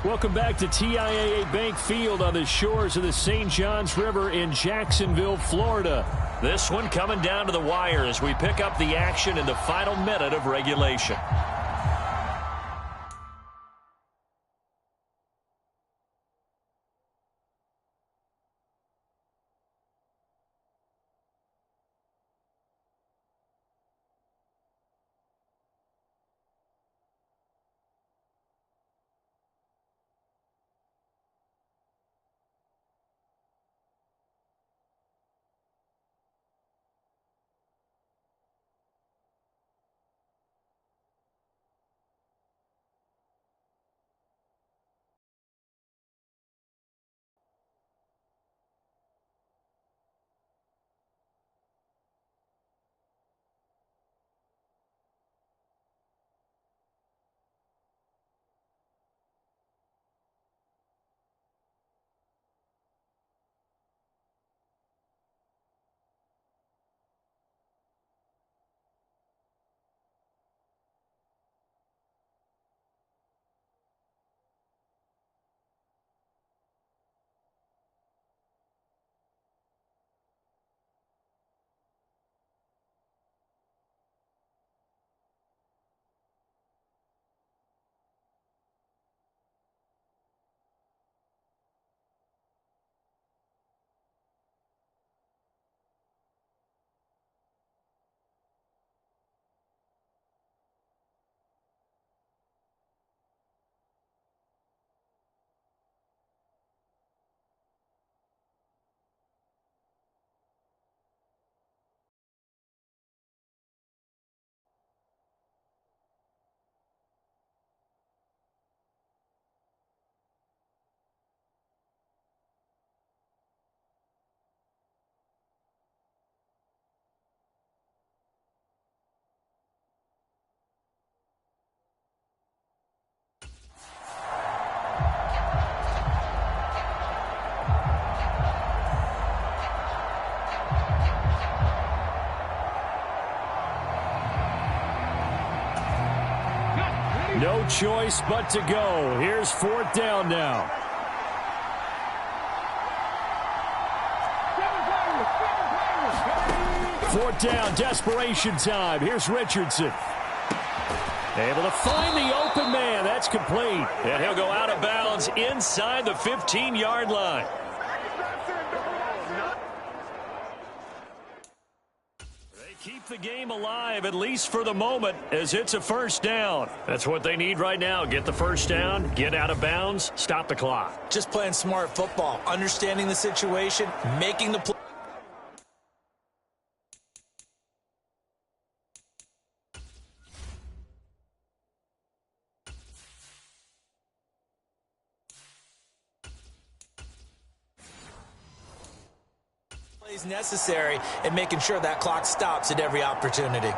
Welcome back to TIAA Bank Field on the shores of the St. Johns River in Jacksonville, Florida. This one coming down to the wire as we pick up the action in the final minute of regulation. No choice but to go. Here's fourth down now. Fourth down, desperation time. Here's Richardson. Able to find the open man. That's complete. And he'll go out of bounds inside the 15-yard line. Keep the game alive, at least for the moment, as it's a first down. That's what they need right now. Get the first down, get out of bounds, stop the clock. Just playing smart football, understanding the situation, making the play. Necessary and making sure that clock stops at every opportunity.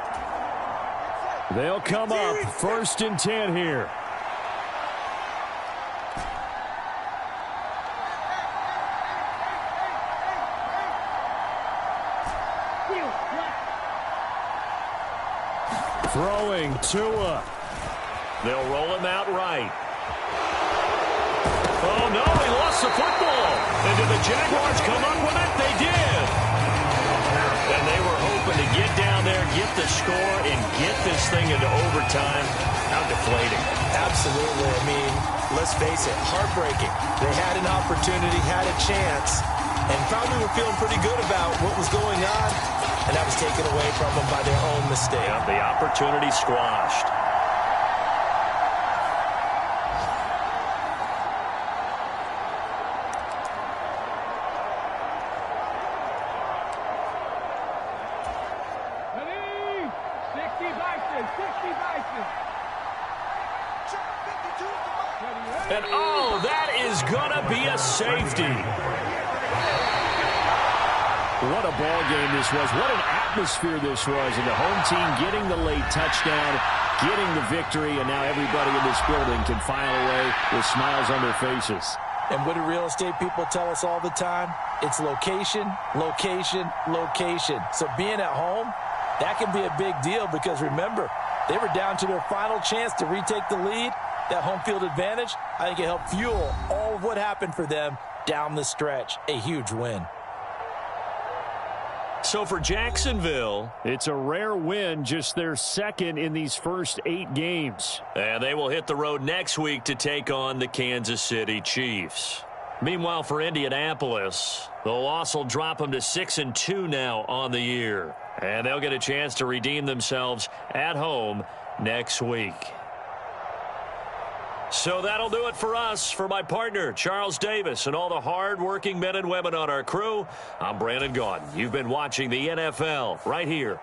They'll come up first and 10 here. Throwing Tua. They'll roll him out right. Oh no, he lost the football. And did the Jaguars come up with it? They did. And they were hoping to get down there, get the score, and get this thing into overtime. How deflating. Absolutely. I mean, let's face it, heartbreaking. They had an opportunity, had a chance, and probably were feeling pretty good about what was going on, and that was taken away from them by their own mistake. Yeah, the opportunity squashed. And, oh, that is going to be a safety. What a ball game this was. What an atmosphere this was. And the home team getting the late touchdown, getting the victory, and now everybody in this building can file away with smiles on their faces. And what do real estate people tell us all the time? It's location, location, location. So being at home, that can be a big deal because, remember, they were down to their final chance to retake the lead, that home field advantage, I think it helped fuel all of what happened for them down the stretch. A huge win. So for Jacksonville, it's a rare win, just their second in these first 8 games. And they will hit the road next week to take on the Kansas City Chiefs. Meanwhile, for Indianapolis, the loss will drop them to 6-2 now on the year. And they'll get a chance to redeem themselves at home next week. So that'll do it for us. For my partner, Charles Davis, and all the hard-working men and women on our crew, I'm Brandon Gaudin. You've been watching the NFL right here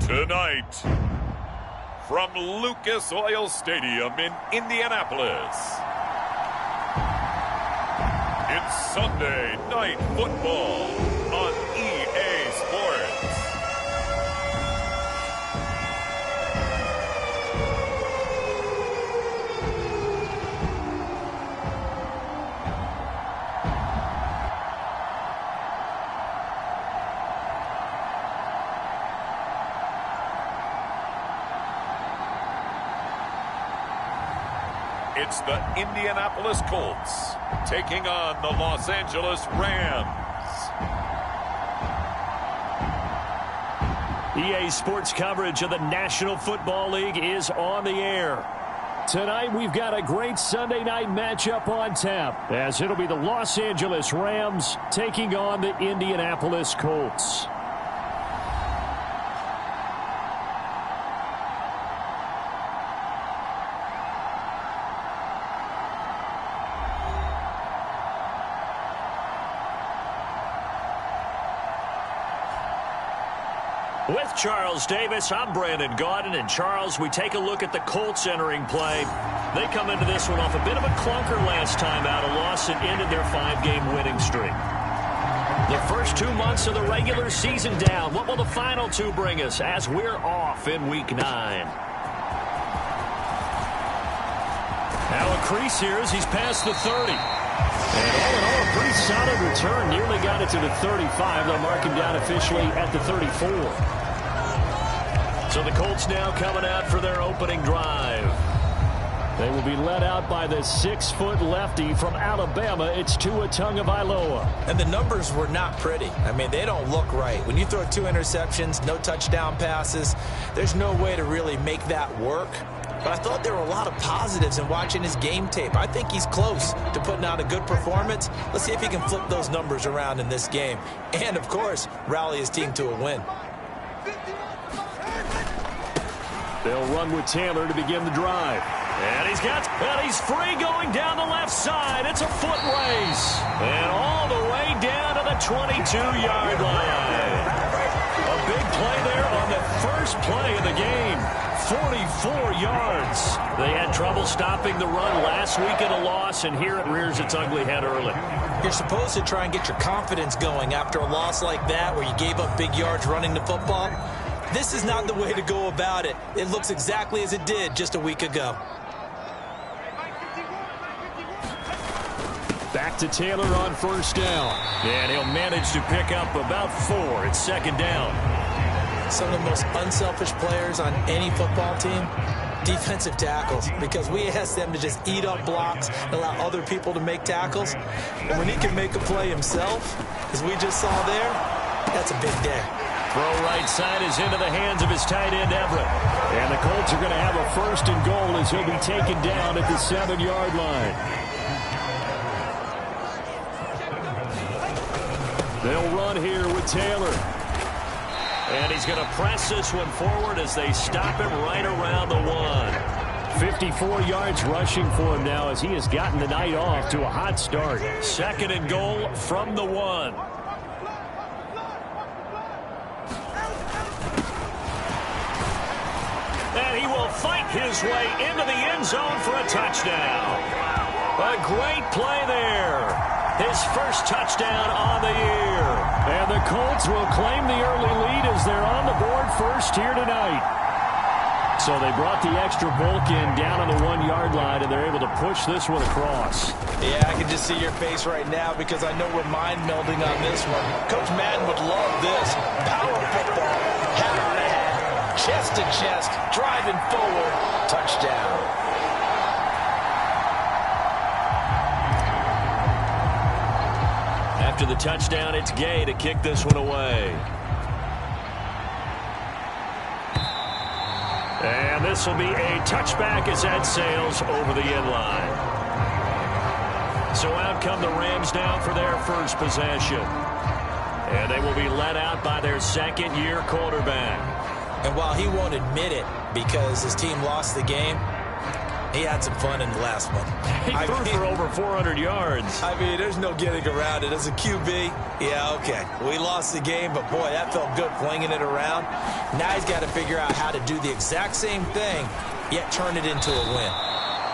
Tonight, from Lucas Oil Stadium in Indianapolis, it's Sunday Night Football on EA Sports. It's the Indianapolis Colts taking on the Los Angeles Rams. EA Sports coverage of the National Football League is on the air. Tonight we've got a great Sunday night matchup on tap, as it'll be the Los Angeles Rams taking on the Indianapolis Colts. With Charles Davis, I'm Brandon Gaudin. And Charles, we take a look at the Colts entering play. They come into this one off a bit of a clunker last time out, a loss that ended their 5-game winning streak. The first 2 months of the regular season down. What will the final 2 bring us as we're off in Week 9? Now a crease here as he's past the 30. And all in all, a pretty solid return. Nearly got it to the 35. They'll mark him down officially at the 34. So the Colts now coming out for their opening drive. They will be led out by the 6-foot lefty from Alabama. It's Tua Tagovailoa. And the numbers were not pretty. I mean, they don't look right. When you throw 2 interceptions, no touchdown passes, there's no way to really make that work. But I thought there were a lot of positives in watching his game tape. I think he's close to putting out a good performance. Let's see if he can flip those numbers around in this game. And, of course, rally his team to a win. They'll run with Taylor to begin the drive. And he's free going down the left side. It's a foot race. And all the way down to the 22-yard line. A big play there on the first play of the game. 44 yards. They had trouble stopping the run last week in a loss, and here it rears its ugly head early. You're supposed to try and get your confidence going after a loss like that where you gave up big yards running the football. This is not the way to go about it. It looks exactly as it did just a week ago. Back to Taylor on first down. And he'll manage to pick up about 4. It's second down. Some of the most unselfish players on any football team, defensive tackles, because we ask them to just eat up blocks and allow other people to make tackles. And when he can make a play himself, as we just saw there, that's a big day. Throw right side is into the hands of his tight end, Everett. And the Colts are going to have a 1st and goal as he'll be taken down at the 7-yard line. They'll run here with Taylor. And he's going to press this one forward as they stop him right around the 1. 54 yards rushing for him now as he has gotten the night off to a hot start. 2nd and goal from the 1. And he will fight his way into the end zone for a touchdown. A great play there. His first touchdown on the year. And the Colts will claim the early lead as they're on the board first here tonight. So they brought the extra bulk in down on the 1-yard line, and they're able to push this one across. Yeah, I can just see your face right now because I know we're mind melding on this one. Coach Madden would love this. Power football, head on head, chest to chest, driving forward, touchdown. After the touchdown, it's Gay to kick this one away. And this will be a touchback as that sails over the end line. So out come the Rams now for their first possession. And they will be led out by their 2nd-year quarterback. And while he won't admit it because his team lost the game, He had some fun in the last one. He threw for over 400 yards. I mean, there's no getting around it. As a QB, yeah, okay. We lost the game, but boy, that felt good flinging it around. Now he's got to figure out how to do the exact same thing, yet turn it into a win.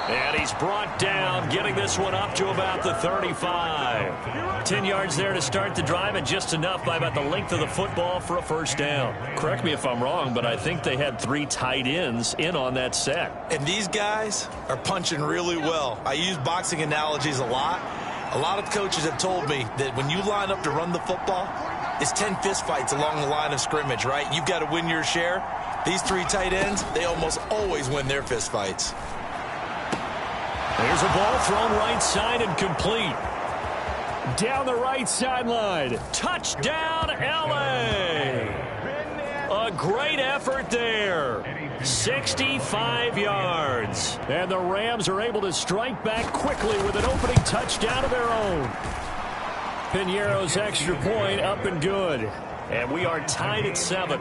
And he's brought down, getting this one up to about the 35. 10 yards there to start the drive, and just enough by about the length of the football for a first down. Correct me if I'm wrong, but I think they had 3 tight ends in on that set. And these guys are punching really well. I use boxing analogies a lot. A lot of coaches have told me that when you line up to run the football, it's 10 fistfights along the line of scrimmage, right? You've got to win your share. These 3 tight ends, they almost always win their fistfights. Here's a ball thrown right side and complete. Down the right sideline. Touchdown, L.A. A great effort there. 65 yards. And the Rams are able to strike back quickly with an opening touchdown of their own. Piñeiro's extra point up and good. And we are tied at 7.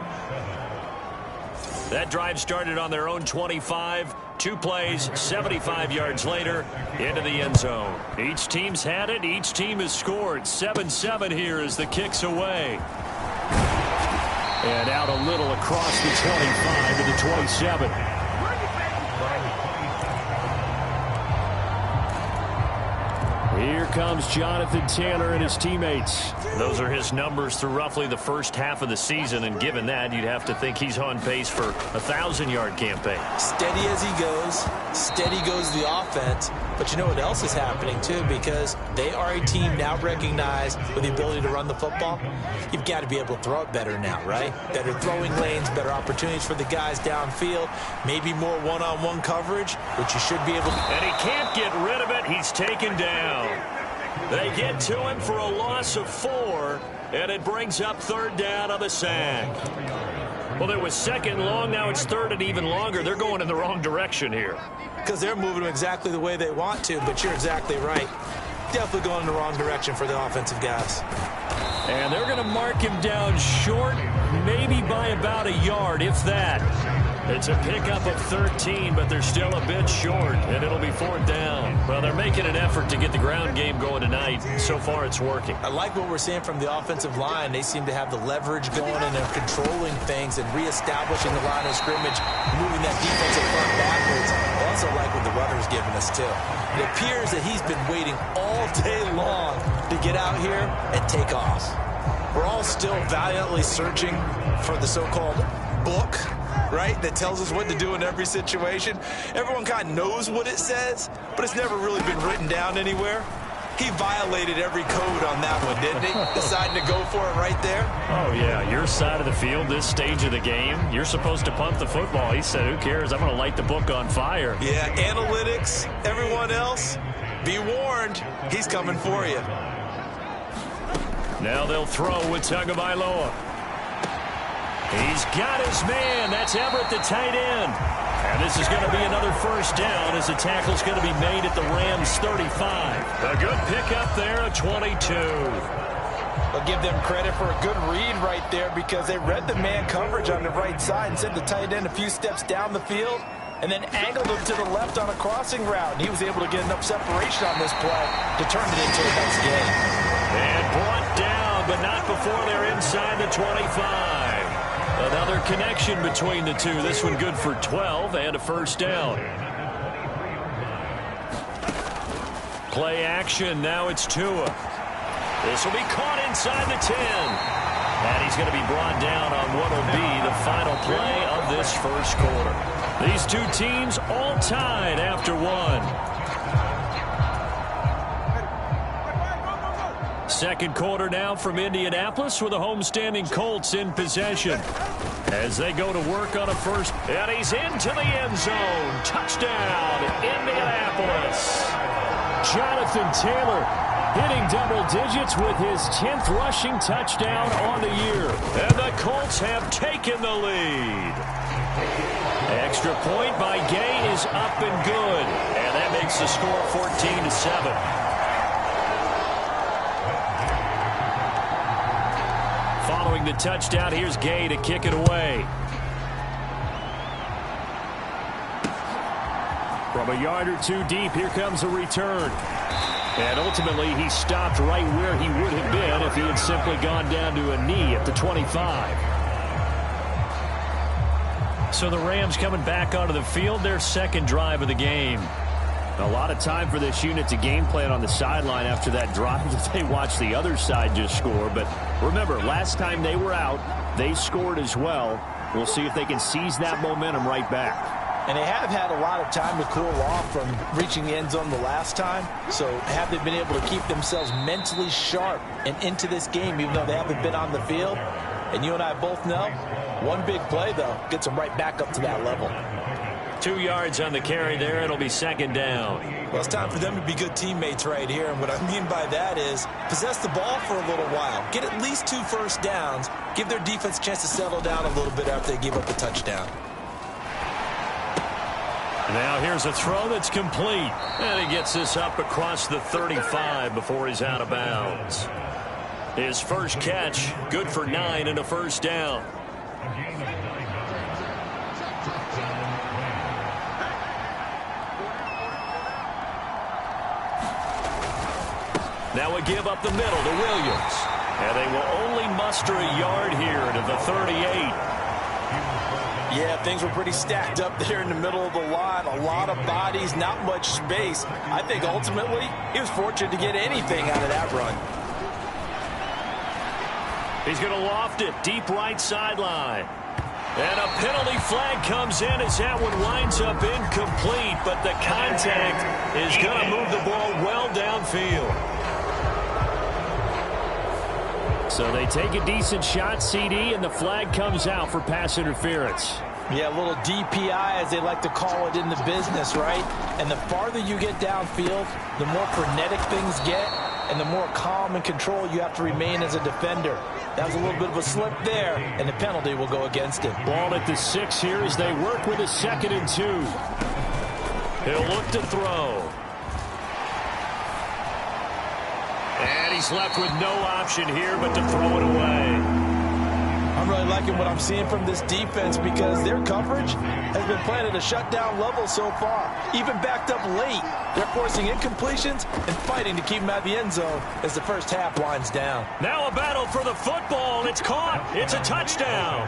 That drive started on their own 25. 2 plays, 75 yards later, into the end zone. Each team's had it. Each team has scored. 7-7 here as the kick's away. And out a little across the 25 to the 27. Here comes Jonathan Taylor and his teammates. Those are his numbers through roughly the first half of the season, and given that, you'd have to think he's on pace for a 1,000-yard campaign. Steady as he goes, steady goes the offense. But you know what else is happening, too, because they are a team now recognized with the ability to run the football. You've got to be able to throw it better now, right? Better throwing lanes, better opportunities for the guys downfield, maybe more one-on-one coverage, which you should be able to. And he can't get rid of it. He's taken down. They get to him for a loss of 4, and it brings up 3rd down on the sack. Well, it was 2nd long. Now it's 3rd and even longer. They're going in the wrong direction here. Because they're moving them exactly the way they want to, but you're exactly right. Definitely going in the wrong direction for the offensive guys. And they're going to mark him down short, maybe by about a yard, if that. It's a pickup of 13, but they're still a bit short, and it'll be 4th down. Well, they're making an effort to get the ground game going tonight. So far, it's working. I like what we're seeing from the offensive line. They seem to have the leverage going, and they're controlling things and reestablishing the line of scrimmage, moving that defensive front backwards. I also like what the runner's giving us, too. It appears that he's been waiting all day long to get out here and take off. We're all still valiantly searching for the so-called book, right, that tells us what to do in every situation. Everyone kind of knows what it says, but it's never really been written down anywhere. He violated every code on that one, didn't he? Deciding to go for it right there. Oh, yeah, your side of the field, this stage of the game, you're supposed to punt the football. He said, who cares? I'm going to light the book on fire. Yeah, analytics, everyone else, be warned, he's coming for you. Now they'll throw with Tagovailoa. He's got his man. That's Everett, the tight end. And this is going to be another 1st down as the tackle's going to be made at the Rams' 35. A good pickup there, a 22. I'll give them credit for a good read right there because they read the man coverage on the right side and sent the tight end a few steps down the field and then angled him to the left on a crossing route. And he was able to get enough separation on this play to turn it into a nice game. And brought down, but not before they're inside the 25. Another connection between the two. This one good for 12 and a 1st down. Play action. Now it's Tua. This will be caught inside the 10. And he's going to be brought down on what will be the final play of this 1st quarter. These two teams all tied after 1. 2nd quarter now from Indianapolis with the homestanding Colts in possession. As they go to work on a 1st. And he's into the end zone. Touchdown, Indianapolis. Jonathan Taylor hitting double digits with his 10th rushing touchdown on the year. And the Colts have taken the lead. Extra point by Gay is up and good. And that makes the score 14-7. Following the touchdown, here's Gay to kick it away. From From a yard or two deep, here comes a return. And ultimately, he stopped right where he would have been if he had simply gone down to a knee at the 25. So the Rams coming back onto the field, their second drive of the game. A lot of time for this unit to game plan on the sideline after that drive that they watched the other side just score. But remember, last time they were out, they scored as well. We'll see if they can seize that momentum right back. And they have had a lot of time to cool off from reaching the end zone the last time. So have they been able to keep themselves mentally sharp and into this game, even though they haven't been on the field? And you and I both know, one big play, though, gets them right back up to that level. 2 yards on the carry there. It'll be second down. Well, it's time for them to be good teammates right here. And what I mean by that is possess the ball for a little while. Get at least 2 first downs. Give their defense a chance to settle down a little bit after they give up the touchdown. Now here's a throw that's complete. And he gets this up across the 35 before he's out of bounds. His first catch, good for 9 and a first down. Now a give up the middle to Williams. And they will only muster a yard here to the 38. Yeah, things were pretty stacked up there in the middle of the line. A lot of bodies, not much space. I think ultimately he was fortunate to get anything out of that run. He's going to loft it deep right sideline. And a penalty flag comes in as that one winds up incomplete. But the contact is going to move the ball well downfield. So they take a decent shot, CD, and the flag comes out for pass interference. Yeah, a little DPI, as they like to call it in the business, right? And the farther you get downfield, the more frenetic things get, and the more calm and control you have to remain as a defender. That was a little bit of a slip there, and the penalty will go against him. Ball at the 6 here as they work with a 2nd and 2. He'll look to throw. And he's left with no option here but to throw it away. I'm really liking what I'm seeing from this defense because their coverage has been playing at a shutdown level so far. Even backed up late, they're forcing incompletions and fighting to keep them out of the end zone as the first half winds down. Now a battle for the football. It's caught. It's a touchdown.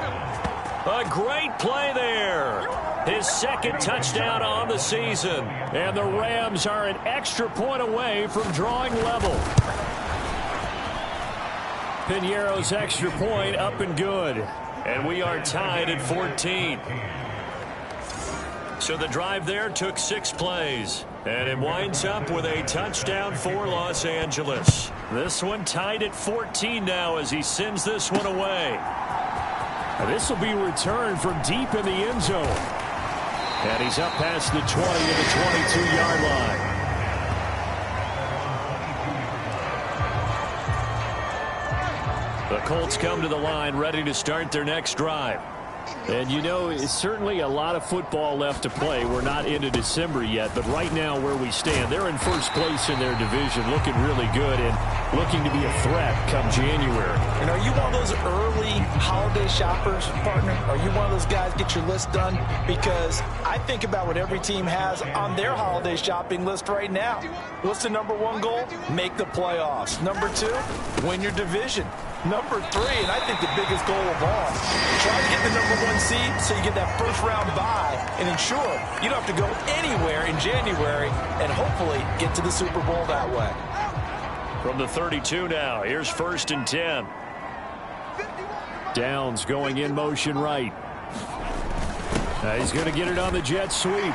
A great play there. His 2nd touchdown on the season. And the Rams are an extra point away from drawing level. Piñeiro's extra point up and good. And we are tied at 14. So the drive there took 6 plays. And it winds up with a touchdown for Los Angeles. This one tied at 14 now as he sends this one away. This will be returned from deep in the end zone. And he's up past the 20 to the 22-yard line. The Colts come to the line ready to start their next drive. And you know, it's certainly a lot of football left to play. We're not into December yet, but right now where we stand, they're in first place in their division, looking really good and looking to be a threat come January. And are you one of those early holiday shoppers, partner? Are you one of those guys get your list done? Because I think about what every team has on their holiday shopping list right now. What's the number 1 goal? Make the playoffs. Number 2, win your division. Number 3, and I think the biggest goal of all, try to get the number 1 seed so you get that first round bye and ensure you don't have to go anywhere in January and hopefully get to the Super Bowl that way. From the 32 now, here's 1st and 10. Downs going in motion right. He's going to get it on the jet sweep.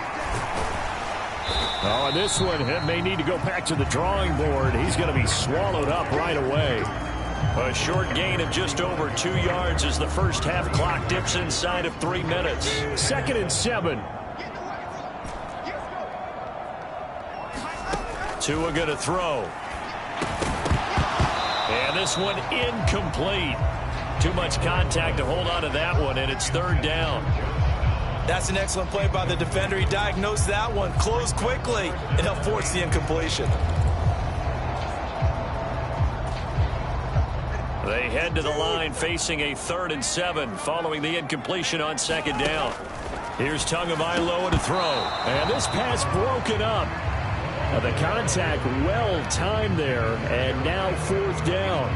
Oh, and this one may need to go back to the drawing board. He's going to be swallowed up right away. A short gain of just over 2 yards as the first half clock dips inside of 3 minutes. 2nd and 7. Tua going to throw. And this one incomplete. Too much contact to hold on to that one, and it's 3rd down. That's an excellent play by the defender. He diagnosed that one, closed quickly, and helped force the incompletion. They head to the line facing a 3rd and 7 following the incompletion on 2nd down. Here's Tagovailoa to throw. And this pass broken up. The contact well timed there. And now fourth down.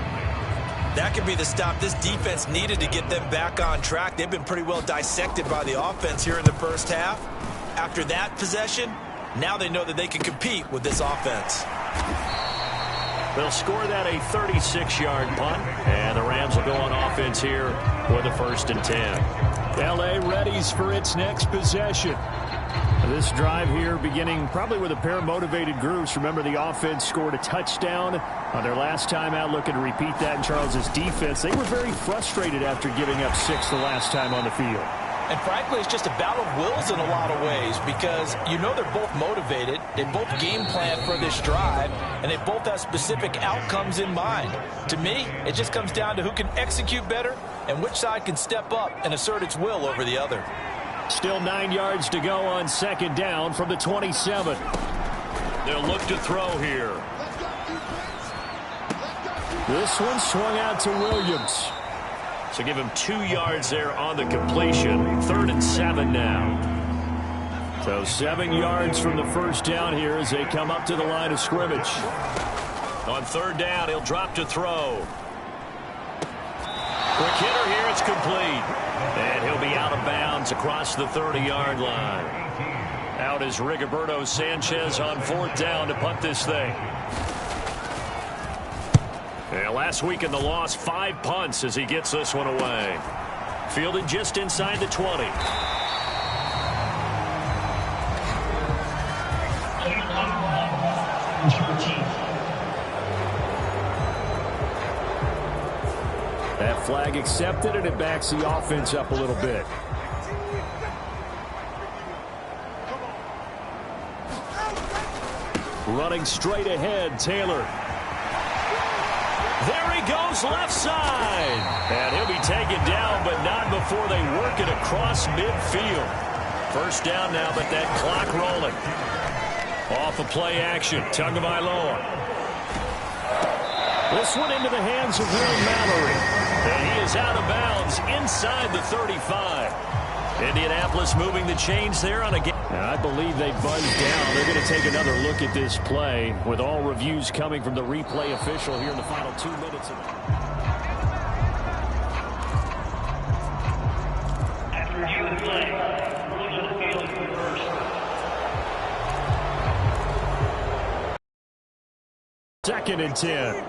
That could be the stop this defense needed to get them back on track. They've been pretty well dissected by the offense here in the first half. After that possession, now they know that they can compete with this offense. They'll score that a 36-yard punt, and the Rams will go on offense here with a 1st and 10. L.A. readies for its next possession. This drive here beginning probably with a pair of motivated groups. Remember, the offense scored a touchdown on their last time out, looking to repeat that in Charles's defense. They were very frustrated after giving up 6 the last time on the field. And frankly, it's just a battle of wills in a lot of ways because you know they're both motivated. They both game plan for this drive, and they both have specific outcomes in mind. To me, it just comes down to who can execute better and which side can step up and assert its will over the other. Still 9 yards to go on 2nd down from the 27. They'll look to throw here. This one swung out to Williams. So give him 2 yards there on the completion. 3rd and 7 now. So 7 yards from the first down here as they come up to the line of scrimmage. On 3rd down, he'll drop to throw. Quick hitter here, it's complete. And he'll be out of bounds across the 30-yard line. Out is Rigoberto Sanchez on 4th down to punt this thing. And last week in the loss, 5 punts as he gets this one away. Fielded just inside the 20. That flag accepted, and it backs the offense up a little bit. Running straight ahead, Taylor. There he goes, left side. And he'll be taken down, but not before they work it across midfield. 1st down now, but that clock rolling. Off of play action, Tagovailoa. This one into the hands of Will Mallory. And he is out of bounds inside the 35. Indianapolis moving the chains there on a game. I believe they buzzed down. They're going to take another look at this play with all reviews coming from the replay official here in the final 2 minutes. After review of the play, rules of the field reversed. 2nd and 10.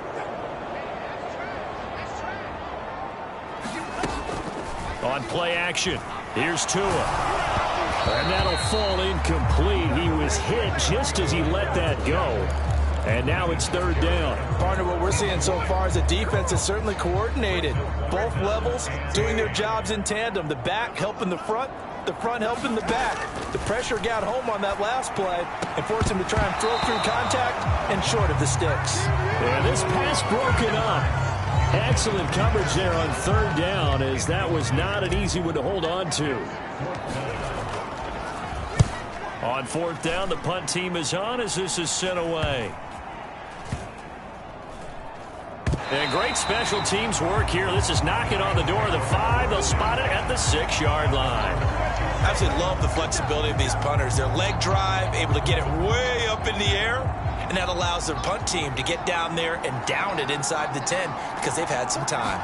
On play action, here's Tua. And that'll fall incomplete. He was hit just as he let that go. And now it's 3rd down. Partner, what we're seeing so far is the defense is certainly coordinated. Both levels doing their jobs in tandem. The back helping the front helping the back. The pressure got home on that last play and forced him to try and throw through contact and short of the sticks. And this pass broken up. Excellent coverage there on 3rd down, as that was not an easy one to hold on to. On 4th down, the punt team is on as this is sent away. And great special teams work here. This is knocking on the door of the 5. They'll spot it at the 6-yard line. I absolutely love the flexibility of these punters. Their leg drive, able to get it way up in the air, and that allows their punt team to get down there and down it inside the 10 because they've had some time.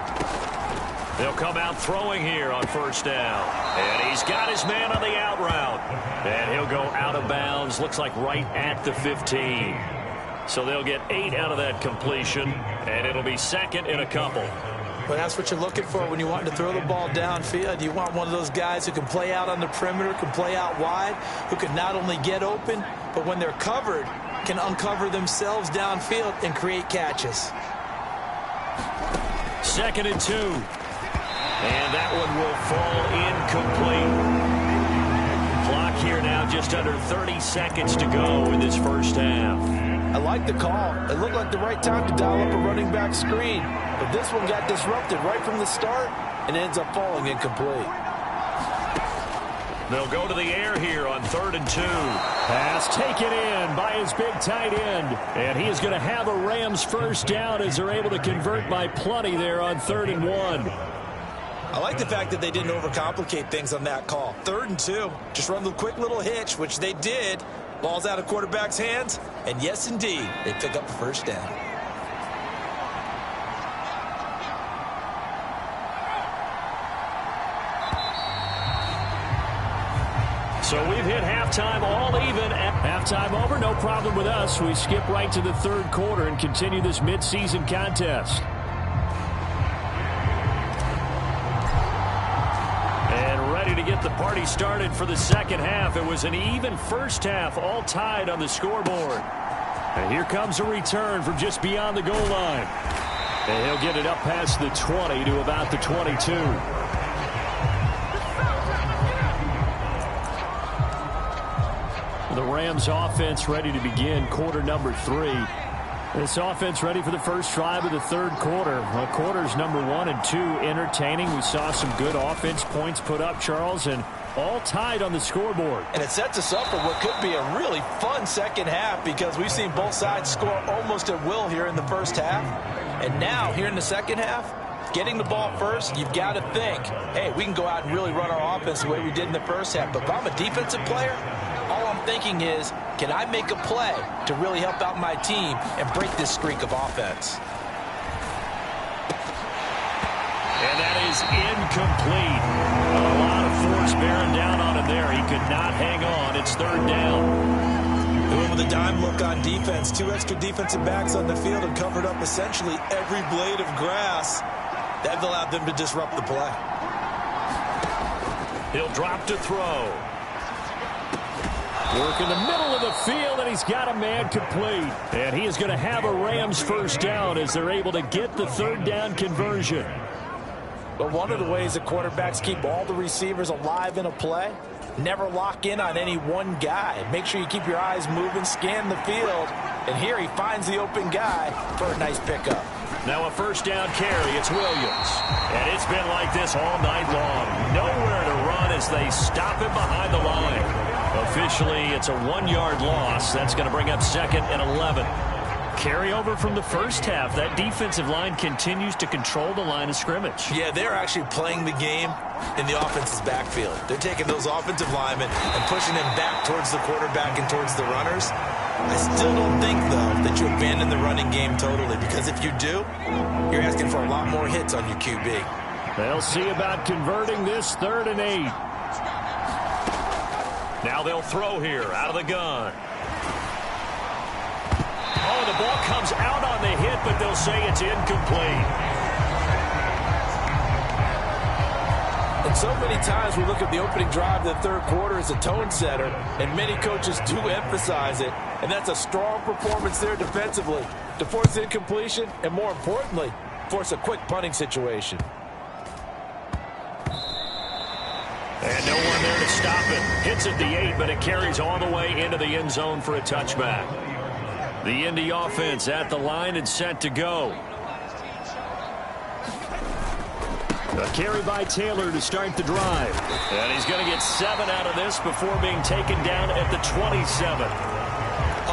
They'll come out throwing here on 1st down. And he's got his man on the out route. And he'll go out of bounds, looks like right at the 15. So they'll get 8 out of that completion, and it'll be 2nd and a couple. Well, that's what you're looking for when you want to throw the ball downfield. You want one of those guys who can play out on the perimeter, can play out wide, who can not only get open, but when they're covered, can uncover themselves downfield and create catches. 2nd and 2. And that one will fall incomplete. Clock here now, just under 30 seconds to go in this first half. I like the call. It looked like the right time to dial up a running back screen. But this one got disrupted right from the start and ends up falling incomplete. They'll go to the air here on 3rd and 2. Pass taken in by his big tight end. And he is going to have a Rams first down as they're able to convert by plenty there on 3rd and 1. I like the fact that they didn't overcomplicate things on that call. 3rd and 2. Just run the quick little hitch, which they did. Ball's out of quarterback's hands. And yes, indeed, they pick up the first down. So we've hit halftime all even. Halftime over, no problem with us. We skip right to the 3rd quarter and continue this midseason contest. And ready to get the party started for the second half. It was an even first half, all tied on the scoreboard. And here comes a return from just beyond the goal line. And he'll get it up past the 20 to about the 22. The Rams offense ready to begin quarter number 3. This offense ready for the first drive of the 3rd quarter. Well, quarters number 1 and 2 entertaining. We saw some good offense points put up, Charles, and all tied on the scoreboard. And it sets us up for what could be a really fun second half because we've seen both sides score almost at will here in the first half. And now, here in the second half, getting the ball first, you've got to think, hey, we can go out and really run our offense the way we did in the first half. But if I'm a defensive player, all I'm thinking is, can I make a play to really help out my team and break this streak of offense? And that is incomplete. A lot of force bearing down on him there. He could not hang on. It's 3rd down. Doing with a dime look on defense. 2 extra defensive backs on the field and covered up essentially every blade of grass. That allowed them to disrupt the play. He'll drop to throw. Work in the middle of the field, and he's got a man complete. And he is going to have a Rams first down as they're able to get the 3rd down conversion. But one of the ways that quarterbacks keep all the receivers alive in a play, never lock in on any one guy. Make sure you keep your eyes moving, scan the field. And here he finds the open guy for a nice pickup. Now a first down carry. It's Williams. And it's been like this all night long. Nowhere to run as they stop him behind the line. Officially, it's a 1-yard loss. That's going to bring up 2nd and 11. Carry over from the first half. That defensive line continues to control the line of scrimmage. Yeah, they're actually playing the game in the offense's backfield. They're taking those offensive linemen and pushing them back towards the quarterback and towards the runners. I still don't think, though, that you abandon the running game totally, because if you do, you're asking for a lot more hits on your QB. They'll see about converting this 3rd and 8. Now they'll throw here out of the gun. Oh, the ball comes out on the hit, but they'll say it's incomplete. And so many times we look at the opening drive of the 3rd quarter as a tone setter, and many coaches do emphasize it. And that's a strong performance there defensively to force incompletion and, more importantly, force a quick punting situation. And no one there to stop it. Hits at the 8, but it carries all the way into the end zone for a touchback. The Indy offense at the line and set to go. A carry by Taylor to start the drive. And he's going to get 7 out of this before being taken down at the 27.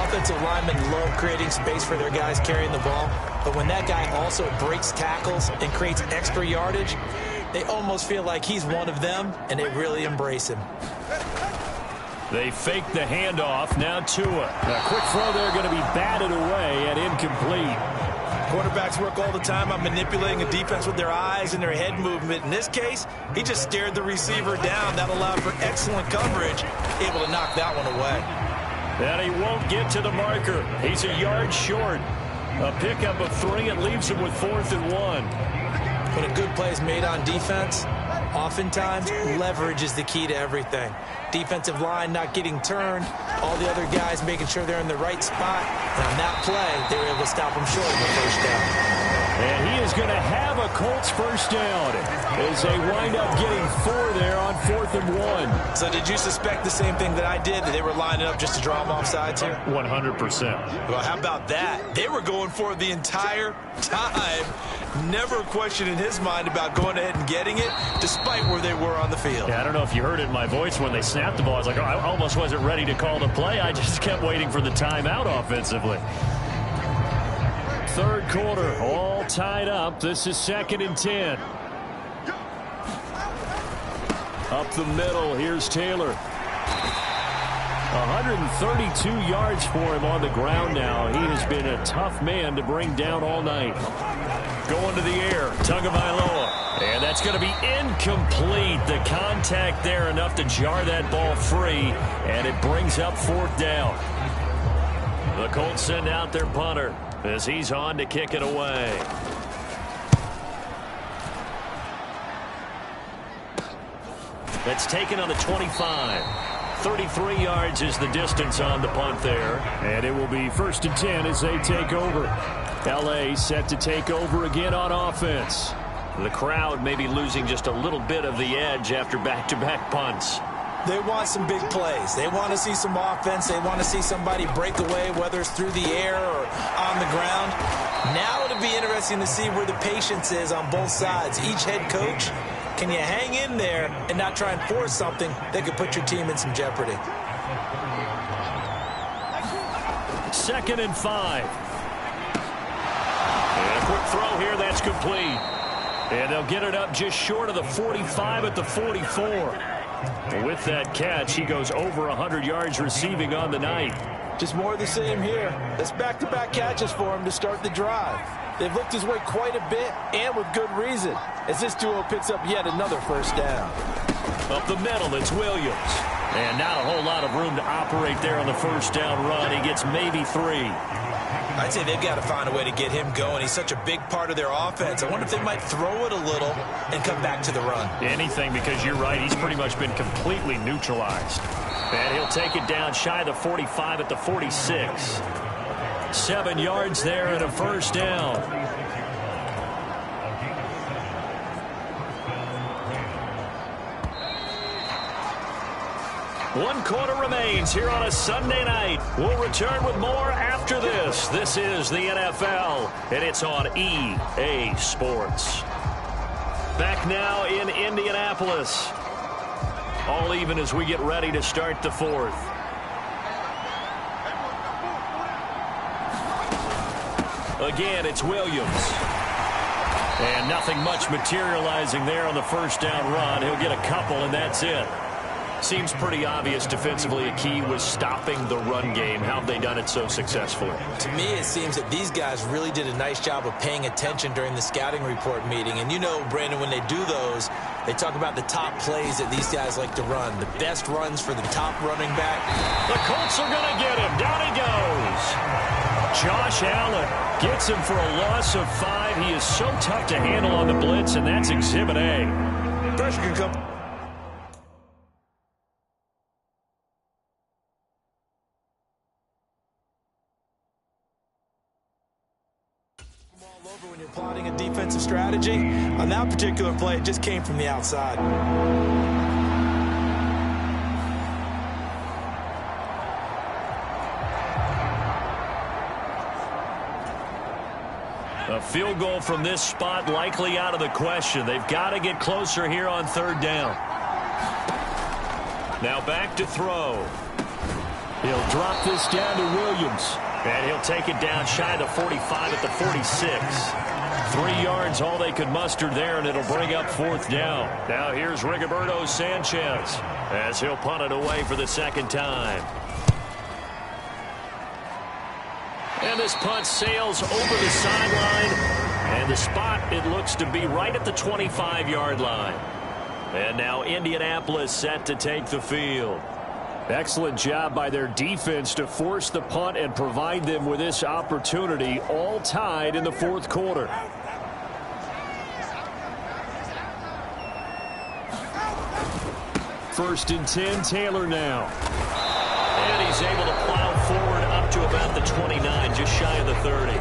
Offensive linemen love creating space for their guys carrying the ball. But when that guy also breaks tackles and creates extra yardage, they almost feel like he's one of them, and they really embrace him. They fake the handoff. Now Tua. A quick throw there going to be batted away and incomplete. Quarterbacks work all the time on manipulating a defense with their eyes and their head movement. In this case, he just stared the receiver down. That allowed for excellent coverage, able to knock that one away. And he won't get to the marker. He's a yard short. A pickup of 3. It leaves him with 4th and 1. When a good play is made on defense, oftentimes leverage is the key to everything. Defensive line not getting turned, all the other guys making sure they're in the right spot. And on that play, they were able to stop him short of the first down. And he is going to have a Colts first down as they wind up getting 4 there on 4th and 1. So did you suspect the same thing that I did, that they were lining up just to draw them off sides here? 100%. Well, how about that? They were going for it the entire time. Never a question in his mind about going ahead and getting it, despite where they were on the field. Yeah, I don't know if you heard it in my voice when they snapped the ball. I was like, oh, I almost wasn't ready to call the play. I just kept waiting for the timeout offensively. 3rd quarter, all tied up. This is 2nd and 10. Up the middle, here's Taylor. 132 yards for him on the ground now. He has been a tough man to bring down all night. Going to the air, Tagovailoa. And that's going to be incomplete. The contact there enough to jar that ball free, and it brings up 4th down. The Colts send out their punter as he's on to kick it away. That's taken on the 25. 33 yards is the distance on the punt there. And it will be 1st and 10 as they take over. L.A. set to take over again on offense. The crowd may be losing just a little bit of the edge after back-to-back punts. They want some big plays. They want to see some offense. They want to see somebody break away, whether it's through the air or on the ground. Now it'll be interesting to see where the patience is on both sides. Each head coach, can you hang in there and not try and force something that could put your team in some jeopardy? 2nd and 5. And a quick throw here, that's complete. And they'll get it up just short of the 45 at the 44. With that catch, he goes over 100 yards receiving on the night. Just more of the same here. That's back-to-back catches for him to start the drive. They've looked his way quite a bit, and with good reason, as this duo picks up yet another 1st down. Up the middle, it's Williams. And not a whole lot of room to operate there on the 1st down run. He gets maybe 3. I'd say they've got to find a way to get him going. He's such a big part of their offense. I wonder if they might throw it a little and come back to the run. Anything, because you're right. He's pretty much been completely neutralized. And he'll take it down shy of the 45 at the 46. 7 yards there and a 1st down. One quarter remains here on a Sunday night. We'll return with more after this. This is the NFL, and it's on EA Sports. Back now in Indianapolis. All even as we get ready to start the 4th. Again, it's Williams. And nothing much materializing there on the 1st down run. He'll get a couple, and that's it. Seems pretty obvious defensively a key was stopping the run game. How have they done it so successfully? To me, it seems that these guys really did a nice job of paying attention during the scouting report meeting. And you know, Brandon, when they do those, they talk about the top plays that these guys like to run. The best runs for the top running back. The Colts are going to get him. Down he goes. Josh Allen gets him for a loss of 5. He is so tough to handle on the blitz, and that's Exhibit A. Pressure can come. All over when you're plotting a defensive strategy. On that particular play, it just came from the outside. A field goal from this spot likely out of the question. They've got to get closer here on 3rd down. Now back to throw. He'll drop this down to Williams. And he'll take it down shy of the 45 at the 46. 3 yards, all they could muster there, and it'll bring up 4th down. Now here's Rigoberto Sanchez as he'll punt it away for the 2nd time. And this punt sails over the sideline. And the spot, it looks to be right at the 25-yard line. And now Indianapolis set to take the field. Excellent job by their defense to force the punt and provide them with this opportunity, all tied in the 4th quarter. First and 10, Taylor now. And he's able to plow forward up to about the 29, just shy of the 30.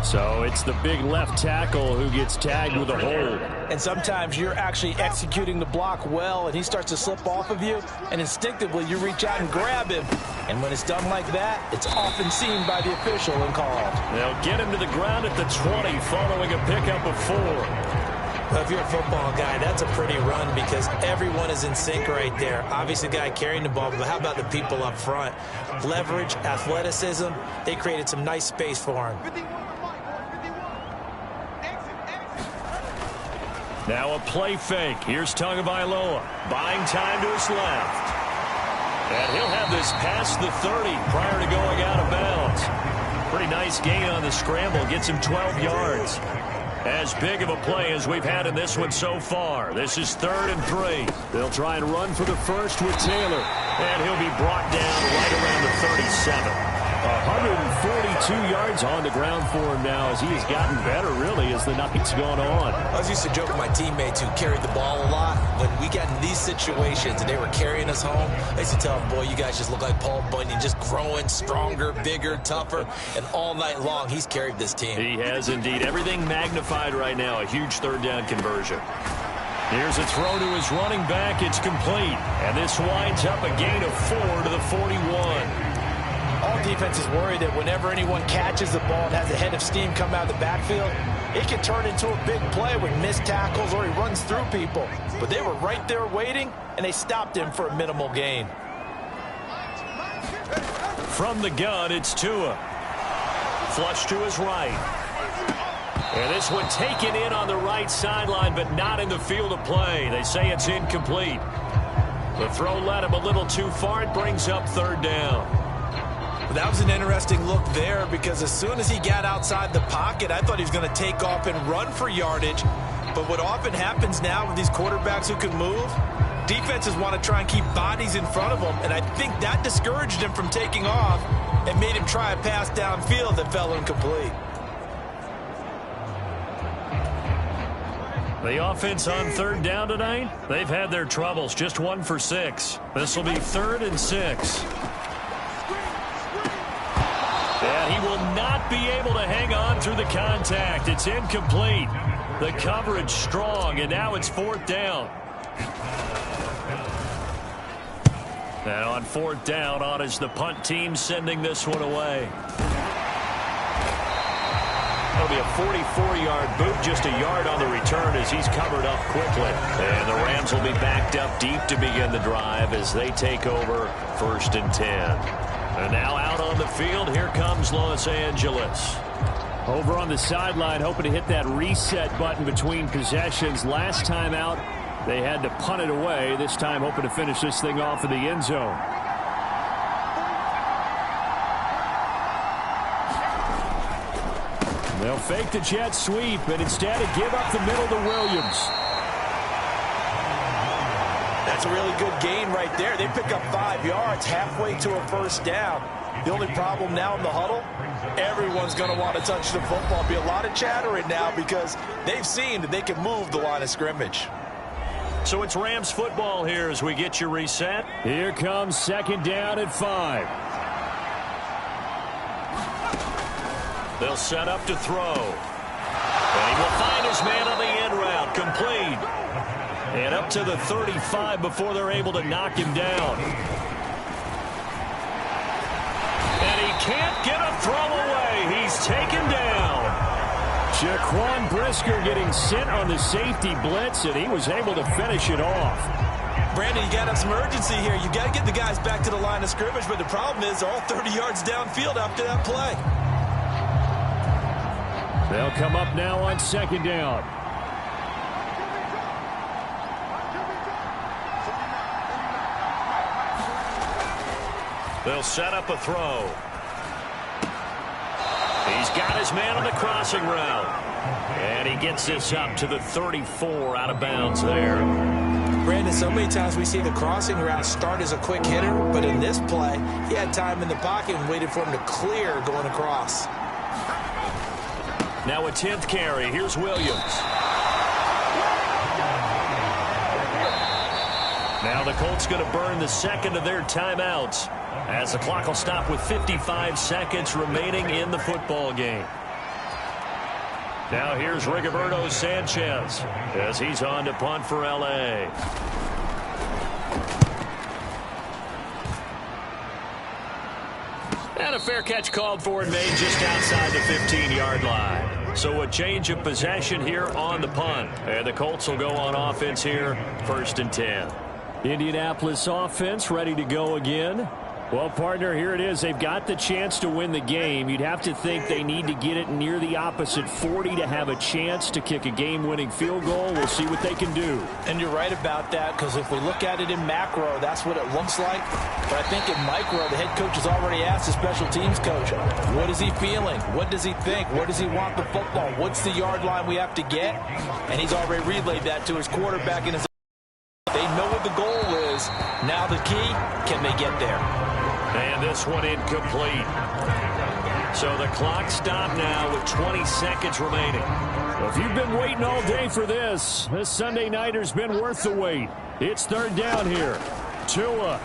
So it's the big left tackle who gets tagged with a hold. And sometimes you're actually executing the block well, and he starts to slip off of you, and instinctively you reach out and grab him. And when it's done like that, it's often seen by the official and called. They'll get him to the ground at the 20 following a pickup of 4. Well, if you're a football guy, that's a pretty run because everyone is in sync right there. Obviously, the guy carrying the ball, but how about the people up front? Leverage, athleticism, they created some nice space for him. Now a play fake. Here's Tagovailoa. Buying time to his left. And he'll have this past the 30 prior to going out of bounds. Pretty nice gain on the scramble. Gets him 12 yards. As big of a play as we've had in this one so far. This is 3rd and 3. They'll try and run for the first with Taylor. And he'll be brought down right around the 37. 142 yards on the ground for him now as he has gotten better, really, as the night's gone on. I was used to joke with my teammates who carried the ball a lot. When we got in these situations and they were carrying us home, I used to tell them, boy, you guys just look like Paul Bunyan, just growing stronger, bigger, tougher, and all night long he's carried this team. He has indeed. Everything magnified right now. A huge 3rd down conversion. Here's a throw to his running back. It's complete. And this winds up a gain of 4 to the 41. All defenses worry that whenever anyone catches the ball and has a head of steam come out of the backfield, it can turn into a big play with missed tackles or he runs through people. But they were right there waiting, and they stopped him for a minimal gain. From the gun, it's Tua. Flush to his right. And this one taken in on the right sideline, but not in the field of play. They say it's incomplete. The throw led him a little too far. It brings up 3rd down. That was an interesting look there because as soon as he got outside the pocket, I thought he was going to take off and run for yardage. But what often happens now with these quarterbacks who can move, defenses want to try and keep bodies in front of them, and I think that discouraged him from taking off and made him try a pass downfield that fell incomplete. The offense on 3rd down tonight, they've had their troubles. Just 1 for 6. This will be 3rd and 6. And he will not be able to hang on through the contact. It's incomplete. The coverage strong, and now it's 4th down. Now on 4th down, on is the punt team sending this one away. That'll be a 44-yard boot, just a yard on the return as he's covered up quickly. And the Rams will be backed up deep to begin the drive as they take over 1st and 10. And now out on the field, here comes Los Angeles. Over on the sideline, hoping to hit that reset button between possessions. Last time out, they had to punt it away. This time, hoping to finish this thing off in the end zone. They'll fake the jet sweep, and instead give up the middle to Williams. That's a really good gain right there. They pick up 5 yards halfway to a 1st down. The only problem now in the huddle, everyone's going to want to touch the football. Be a lot of chattering now because they've seen that they can move the line of scrimmage. So it's Rams football here as we get you reset. Here comes 2nd down at 5. They'll set up to throw. And he will find his man on the end route. Complete. And up to the 35 before they're able to knock him down. And he can't get a throw away. He's taken down. Jaquan Brisker getting sent on the safety blitz, and he was able to finish it off. Brandon, you got to have some urgency here. You got to get the guys back to the line of scrimmage, but the problem is all 30 yards downfield after that play. They'll come up now on 2nd down. They'll set up a throw. He's got his man on the crossing route. And he gets this up to the 34 out of bounds there. Brandon, so many times we see the crossing route start as a quick hitter, but in this play, he had time in the pocket and waited for him to clear going across. Now a 10th carry. Here's Williams. Now the Colts going to burn the 2nd of their timeouts as the clock will stop with 55 seconds remaining in the football game. Now here's Rigoberto Sanchez as he's on to punt for L.A. And a fair catch called for and made just outside the 15-yard line. So a change of possession here on the punt. And the Colts will go on offense here, 1st and 10. Indianapolis offense ready to go again. Well, partner, here it is. They've got the chance to win the game. You'd have to think they need to get it near the opposite 40 to have a chance to kick a game-winning field goal. We'll see what they can do. And you're right about that, because if we look at it in macro, that's what it looks like. But I think in micro, the head coach has already asked the special teams coach, what is he feeling? What does he think? Where does he want the football? What's the yard line we have to get? And he's already relayed that to his quarterback in his. They know what the goal is. Now the key, can they get there? And this one incomplete. So the clock stopped now with 20 seconds remaining. Well, if you've been waiting all day for this Sunday nighter's been worth the wait. It's third down here. Tua.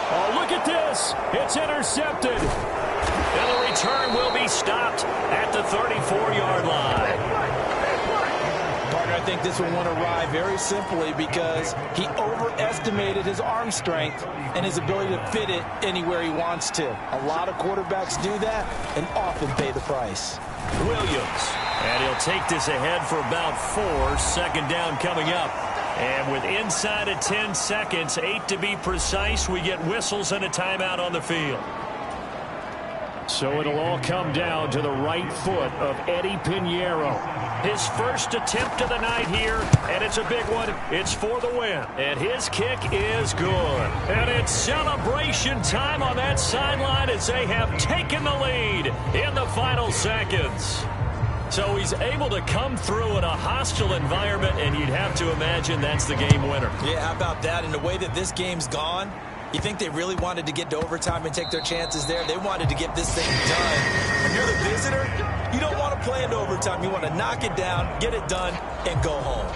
Oh, look at this. It's intercepted. And the return will be stopped at the 34-yard line. I think this one won't arrive very simply because he overestimated his arm strength and his ability to fit it anywhere he wants to. A lot of quarterbacks do that and often pay the price. Williams. And he'll take this ahead for about 4. Second down coming up. And with inside of 10 seconds, 8 to be precise, we get whistles and a timeout on the field. So it'll all come down to the right foot of Eddie Pinheiro. His first attempt of the night here, and it's a big one. It's for the win. And his kick is good. And it's celebration time on that sideline as they have taken the lead in the final seconds. So he's able to come through in a hostile environment, and you'd have to imagine that's the game winner. Yeah, how about that? And the way that this game's gone, you think they really wanted to get to overtime and take their chances there? They wanted to get this thing done. When you're the visitor, you don't want to play into overtime. You want to knock it down, get it done, and go home.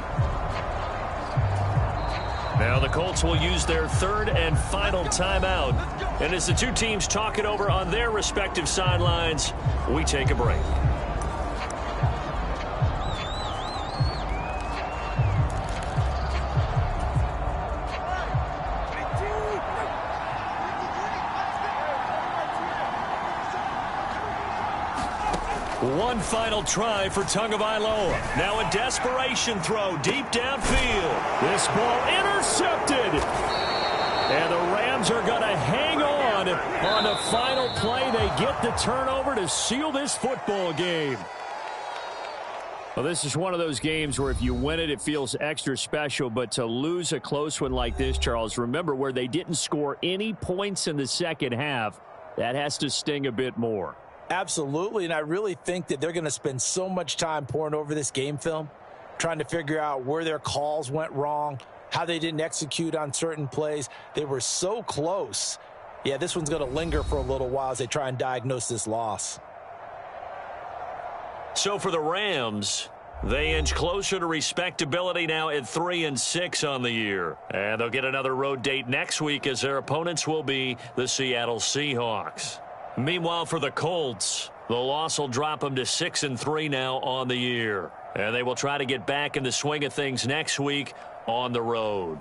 Now the Colts will use their third and final timeout. And as the two teams talk it over on their respective sidelines, we take a break. One final try for Tagovailoa. Now a desperation throw deep downfield. This ball intercepted. And the Rams are going to hang on the final play. They get the turnover to seal this football game. Well, this is one of those games where if you win it, it feels extra special. But to lose a close one like this, Charles, remember where they didn't score any points in the second half, that has to sting a bit more. Absolutely, and I really think that they're going to spend so much time poring over this game film, trying to figure out where their calls went wrong, how they didn't execute on certain plays. They were so close. Yeah, this one's going to linger for a little while as they try and diagnose this loss. So for the Rams, they inch closer to respectability now at 3-6 on the year. And they'll get another road date next week as their opponents will be the Seattle Seahawks. Meanwhile, for the Colts, the loss will drop them to 6-3 now on the year. And they will try to get back in the swing of things next week on the road.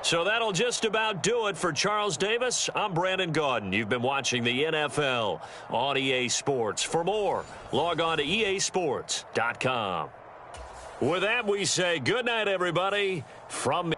So that'll just about do it for Charles Davis. I'm Brandon Gaudin. You've been watching the NFL on EA Sports. For more, log on to easports.com. With that, we say good night, everybody, from me.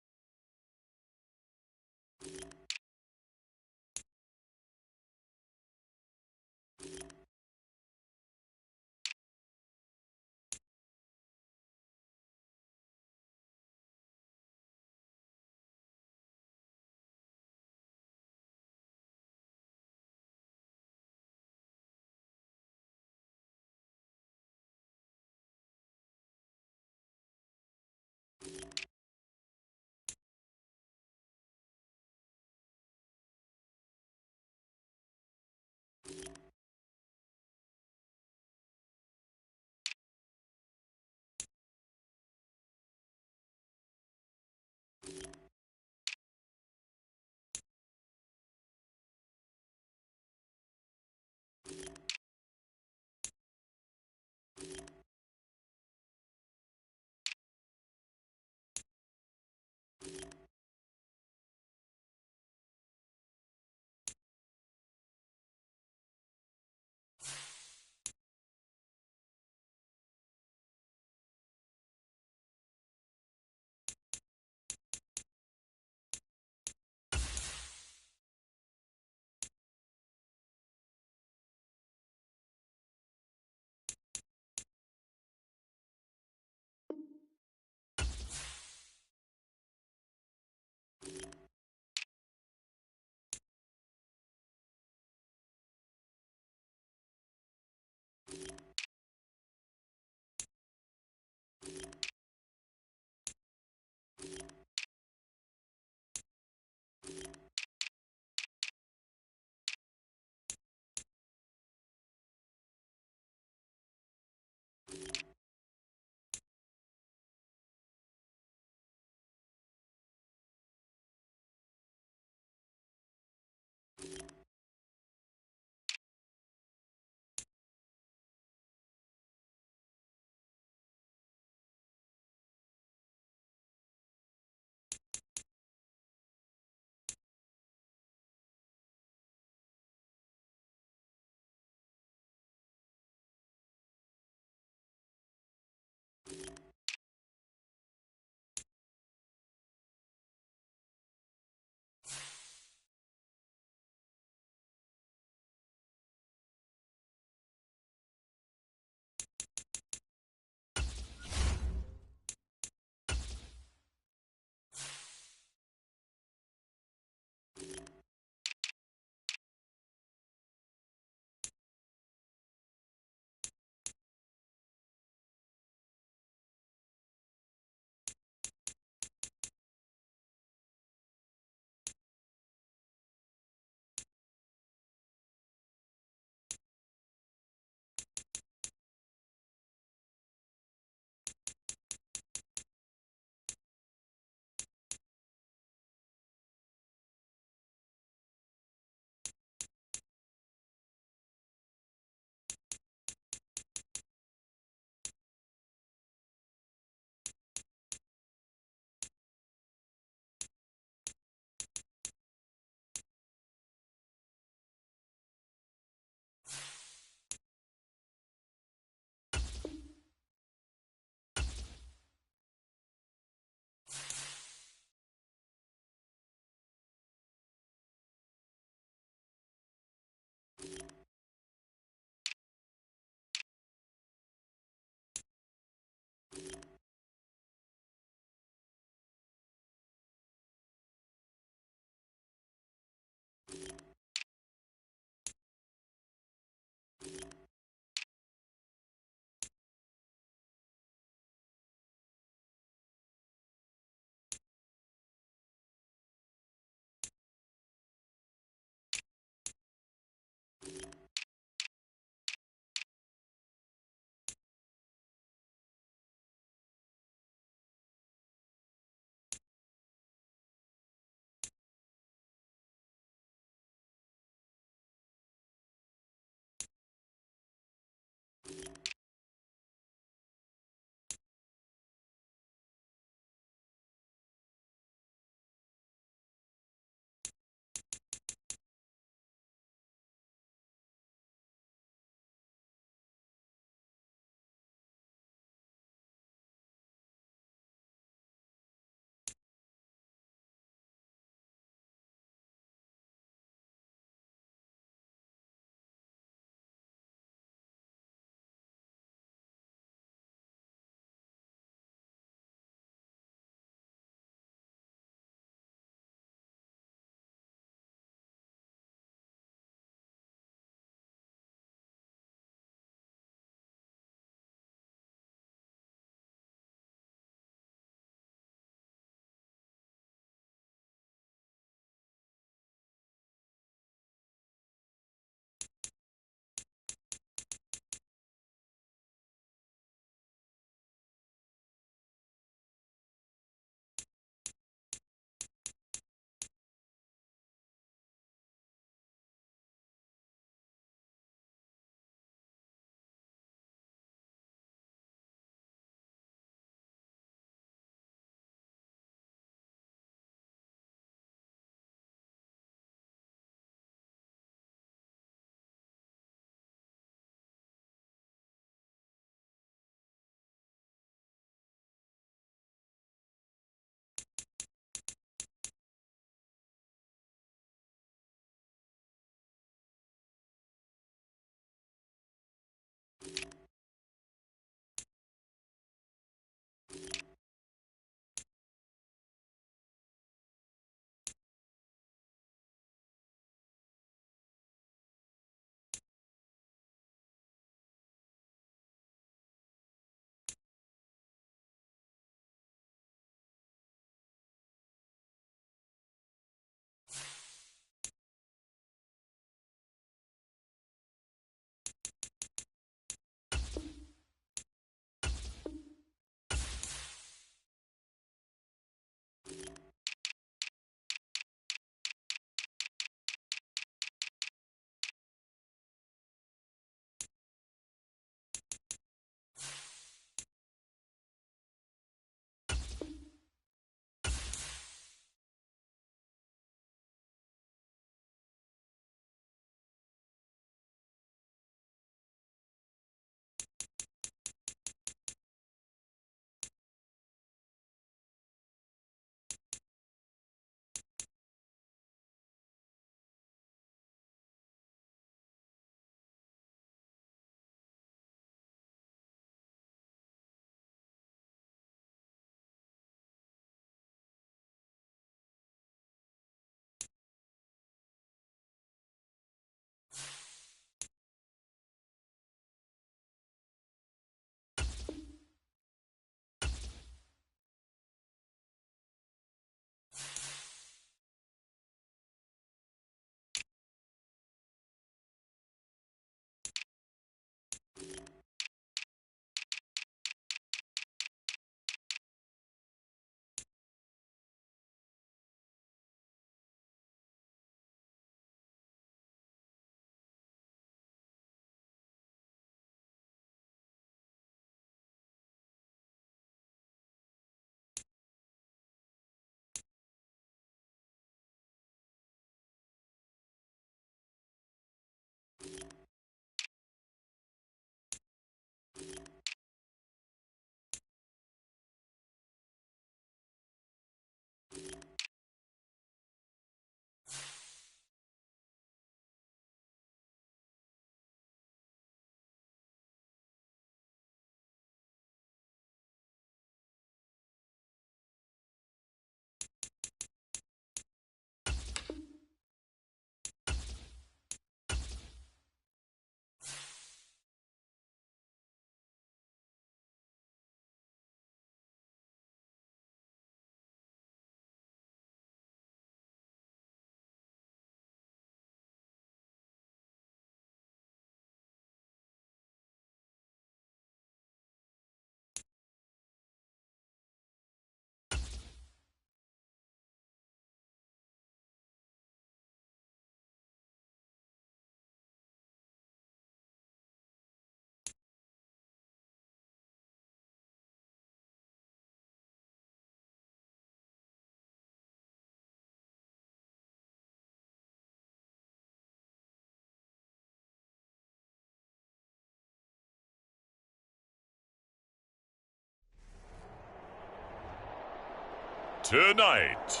Tonight,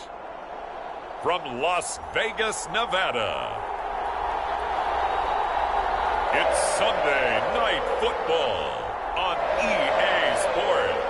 from Las Vegas, Nevada, it's Sunday Night Football on EA Sports.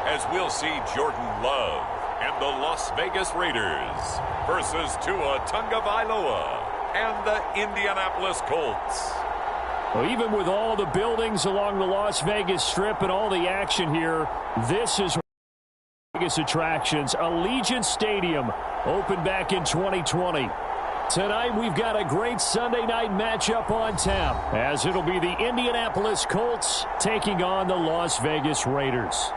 As we'll see Jordan Love and the Las Vegas Raiders versus Tua Tagovailoa and the Indianapolis Colts. Well, even with all the buildings along the Las Vegas Strip and all the action here, this is Vegas attractions. Allegiant Stadium opened back in 2020. Tonight we've got a great Sunday night matchup on tap, as it'll be the Indianapolis Colts taking on the Las Vegas Raiders.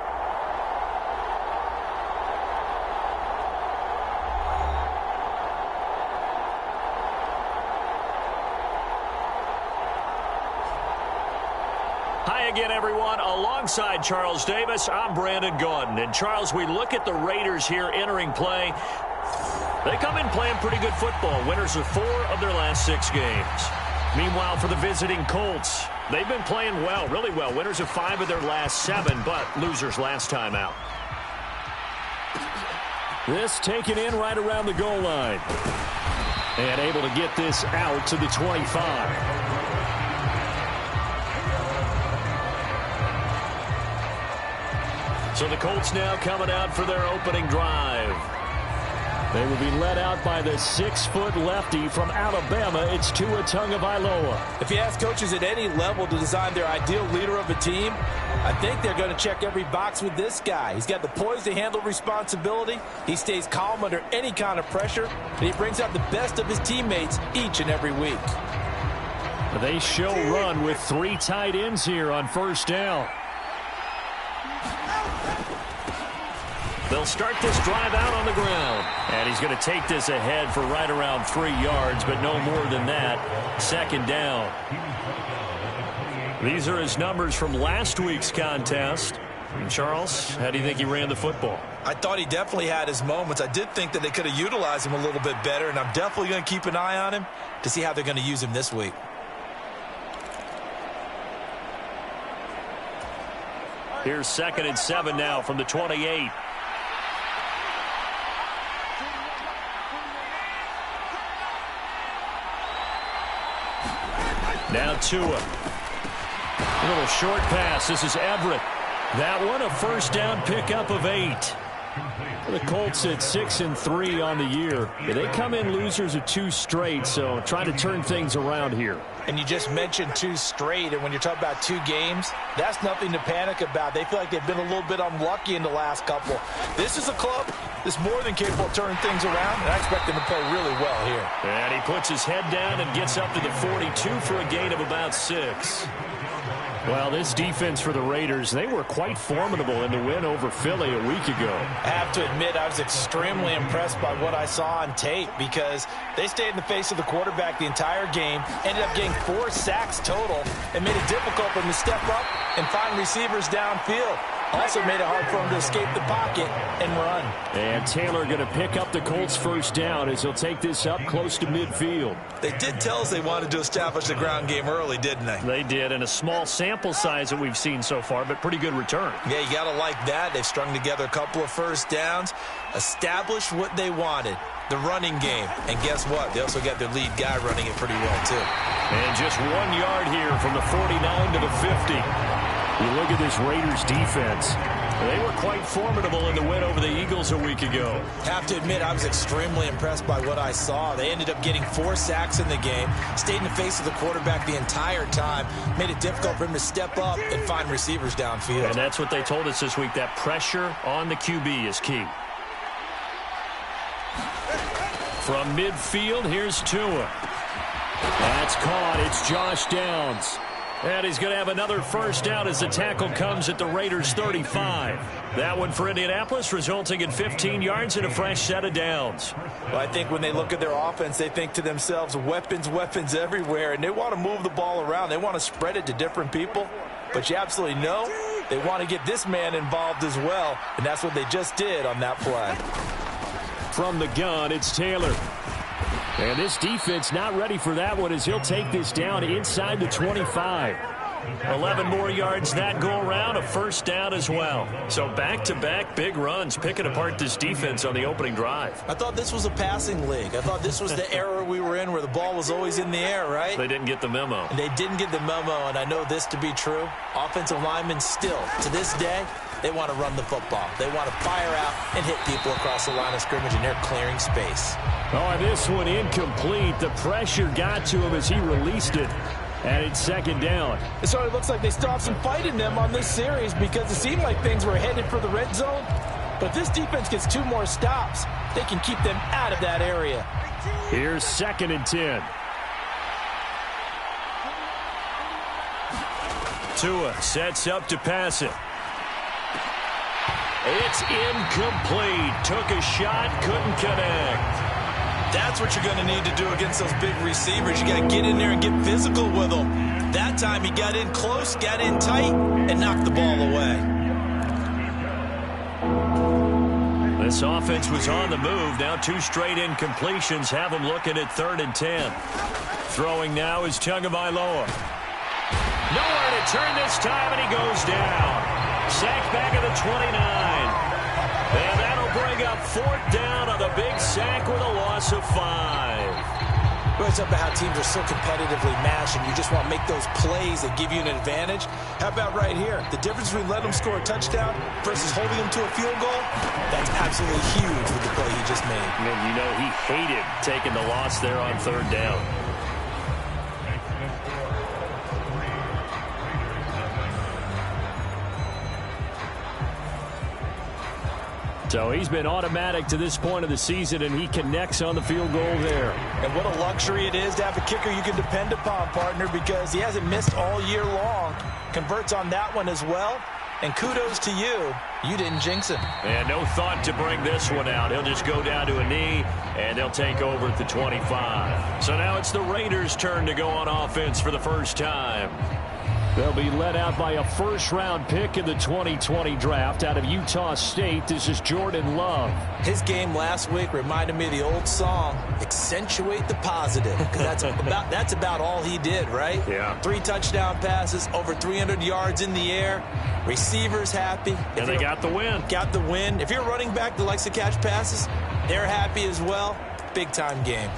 Again, everyone, alongside Charles Davis, I'm Brandon Gaudin. And, Charles, we look at the Raiders here entering play. They come in playing pretty good football. Winners of 4 of their last 6 games. Meanwhile, for the visiting Colts, they've been playing well, really well. Winners of 5 of their last 7, but losers last time out. This taken in right around the goal line. And able to get this out to the 25. So the Colts now coming out for their opening drive. They will be led out by the 6-foot lefty from Alabama. It's Tua Tagovailoa. If you ask coaches at any level to design their ideal leader of a team, I think they're going to check every box with this guy. He's got the poise to handle responsibility. He stays calm under any kind of pressure, and he brings out the best of his teammates each and every week. They show run with 3 tight ends here on first down. They'll start this drive out on the ground. And he's going to take this ahead for right around 3 yards, but no more than that. Second down. These are his numbers from last week's contest. And Charles, how do you think he ran the football? I thought he definitely had his moments. I did think that they could have utilized him a little bit better, and I'm definitely going to keep an eye on him to see how they're going to use him this week. Here's 2nd and 7 now from the 28. Now Tua. A little short pass. This is Everett. That one, a first down pickup of 8. The Colts at 6-3 on the year. They come in losers of 2 straight, so trying to turn things around here. And you just mentioned 2 straight, and when you're talking about 2 games, that's nothing to panic about. They feel like they've been a little bit unlucky in the last couple. This is a club that's more than capable of turning things around, and I expect them to play really well here. And he puts his head down and gets up to the 42 for a gain of about 6. Well, this defense for the Raiders, they were quite formidable in the win over Philly a week ago. I have to admit, I was extremely impressed by what I saw on tape because they stayed in the face of the quarterback the entire game, ended up getting 4 sacks total, and made it difficult for them to step up and find receivers downfield. Also made it hard for him to escape the pocket and run. And Taylor going to pick up the Colts first down as he'll take this up close to midfield. They did tell us they wanted to establish the ground game early, didn't they? They did, and a small sample size that we've seen so far, but pretty good return. Yeah, you got to like that. They've strung together a couple of first downs, established what they wanted, the running game. And guess what? They also got their lead guy running it pretty well, too. And just 1 yard here from the 49 to the 50. You look at this Raiders defense. They were quite formidable in the win over the Eagles a week ago. Have to admit, I was extremely impressed by what I saw. They ended up getting 4 sacks in the game, stayed in the face of the quarterback the entire time, made it difficult for him to step up and find receivers downfield. And that's what they told us this week, that pressure on the QB is key. From midfield, here's Tua. That's caught. It's Josh Downs. And he's going to have another first down as the tackle comes at the Raiders' 35. That one for Indianapolis, resulting in 15 yards and a fresh set of downs. Well, I think when they look at their offense, they think to themselves, weapons, weapons everywhere, and they want to move the ball around. They want to spread it to different people, but you absolutely know they want to get this man involved as well, and that's what they just did on that play. From the gun, it's Taylor. And this defense not ready for that one as he'll take this down inside the 25. 11 more yards that go around, a first down as well. So back-to-back big runs, picking apart this defense on the opening drive. I thought this was a passing league. I thought this was the era we were in where the ball was always in the air, right? They didn't get the memo. And they didn't get the memo, and I know this to be true. Offensive linemen still, to this day, they want to run the football. They want to fire out and hit people across the line of scrimmage, and they're clearing space. Oh, this one incomplete. The pressure got to him as he released it. And it's second down. It sort of looks like they still have some fight in them on this series because it seemed like things were headed for the red zone. But if this defense gets 2 more stops, they can keep them out of that area. Here's 2nd and 10. Tua sets up to pass it. It's incomplete. Took a shot, couldn't connect. That's what you're going to need to do against those big receivers. You got to get in there and get physical with them. That time he got in close, got in tight, and knocked the ball away. This offense was on the move. Now 2 straight incompletions have them looking at 3rd and 10. Throwing now is Tagovailoa. Nowhere to turn this time, and he goes down. Sacked back at the 29. And that'll bring up 4th down on the big sack with a loss of 5. Well, it's about how teams are so competitively matched, and you just want to make those plays that give you an advantage. How about right here? The difference between letting them score a touchdown versus holding them to a field goal, that's absolutely huge with the play he just made. And you know he hated taking the loss there on 3rd down. So he's been automatic to this point of the season, and he connects on the field goal there. And what a luxury it is to have a kicker you can depend upon, partner, because he hasn't missed all year long. Converts on that one as well. And kudos to you. You didn't jinx him. And no thought to bring this one out. He'll just go down to a knee, and they'll take over at the 25. So now it's the Raiders' turn to go on offense for the first time. They'll be led out by a first-round pick in the 2020 draft out of Utah State. This is Jordan Love. His game last week reminded me of the old song, Accentuate the Positive, because that's about all he did, right? Yeah. 3 touchdown passes, over 300 yards in the air, receivers happy. And they got the win. Got the win. If you're a running back that likes to catch passes, they're happy as well. Big-time game.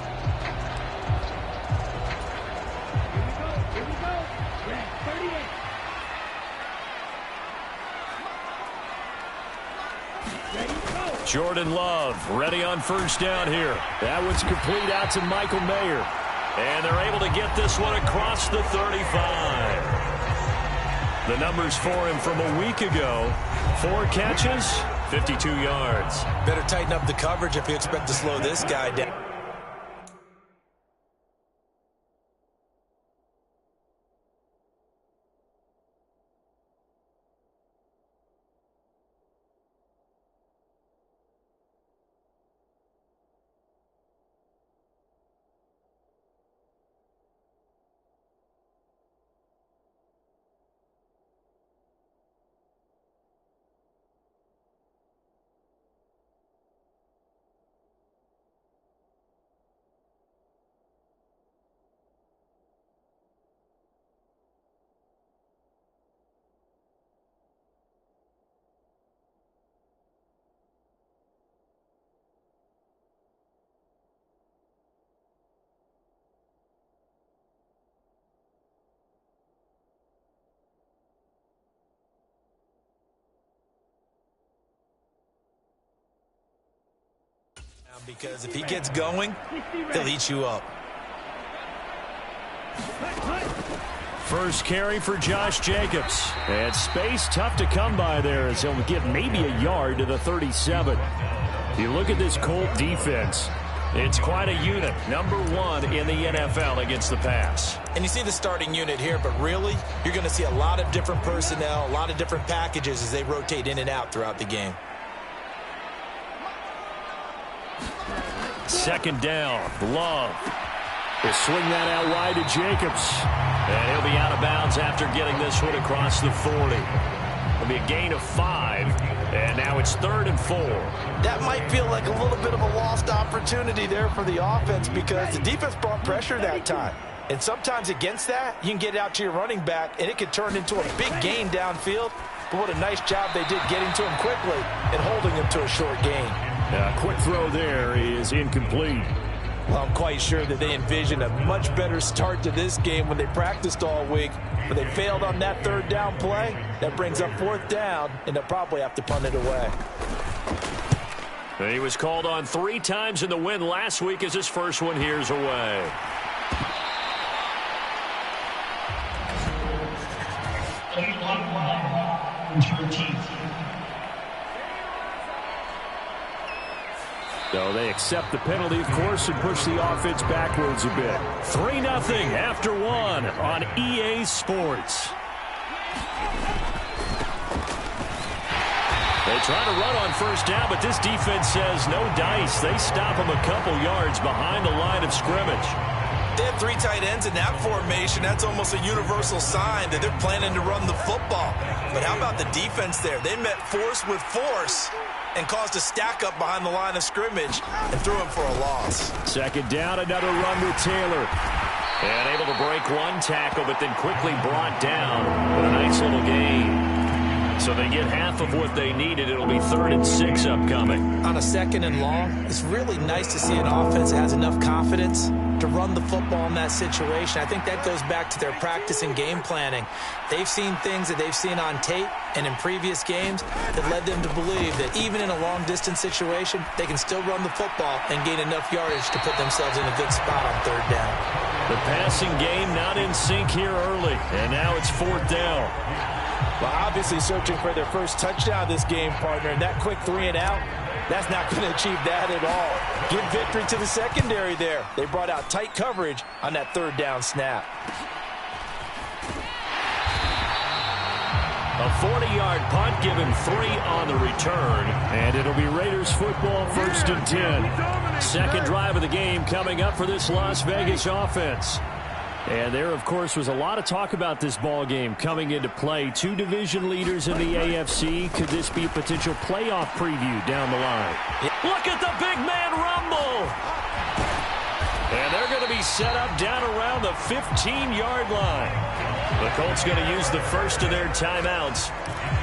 Jordan Love ready on first down here. That one's complete out to Michael Mayer. And they're able to get this one across the 35. The numbers for him from a week ago. 4 catches, 52 yards. Better tighten up the coverage if you expect to slow this guy down. Because if he gets going, he'll eat you up. First carry for Josh Jacobs. And space tough to come by there as he'll get maybe a yard to the 37. You look at this Colt defense. It's quite a unit. Number 1 in the NFL against the pass. And you see the starting unit here, but really, you're going to see a lot of different personnel, a lot of different packages as they rotate in and out throughout the game. Second down, Love. He'll swing that out wide to Jacobs. And he'll be out of bounds after getting this one across the 40. It'll be a gain of 5, and now it's 3rd and 4. That might feel like a little bit of a lost opportunity there for the offense because the defense brought pressure that time. And sometimes against that, you can get it out to your running back, and it could turn into a big gain downfield. But what a nice job they did getting to him quickly and holding him to a short gain. Quick throw there is incomplete. Well, I'm quite sure that they envisioned a much better start to this game when they practiced all week. But they failed on that 3rd down play. That brings up 4th down, and they'll probably have to punt it away. He was called on 3 times in the win last week as his first one here's away. So they accept the penalty, of course, and push the offense backwards a bit. 3-0 after 1 on EA Sports. They try to run on 1st down, but this defense says no dice. They stop them a couple yards behind the line of scrimmage. They have 3 tight ends in that formation. That's almost a universal sign that they're planning to run the football. But how about the defense there? They met force with force and caused a stack up behind the line of scrimmage and threw him for a loss. 2nd down, another run with Taylor. And able to break 1 tackle, but then quickly brought down with a nice little gain. So they get half of what they needed. It'll be 3rd and 6 upcoming. On a 2nd and long, it's really nice to see an offense that has enough confidence to run the football in that situation. I think that goes back to their practice and game planning. They've seen things that they've seen on tape and in previous games that led them to believe that even in a long-distance situation, they can still run the football and gain enough yardage to put themselves in a good spot on 3rd down. The passing game not in sync here early, and now it's 4th down. Well, obviously searching for their first touchdown this game, partner, and that quick 3 and out, that's not going to achieve that at all. Give victory to the secondary there. They brought out tight coverage on that 3rd down snap. A 40-yard punt, give him 3 on the return. And it'll be Raiders football, 1st and 10. Second drive of the game coming up for this Las Vegas offense. And there, of course, was a lot of talk about this ball game coming into play. 2 division leaders in the AFC. Could this be a potential playoff preview down the line? Look at the big man rumble. And they're going to be set up down around the 15-yard line. The Colts going to use the first of their timeouts.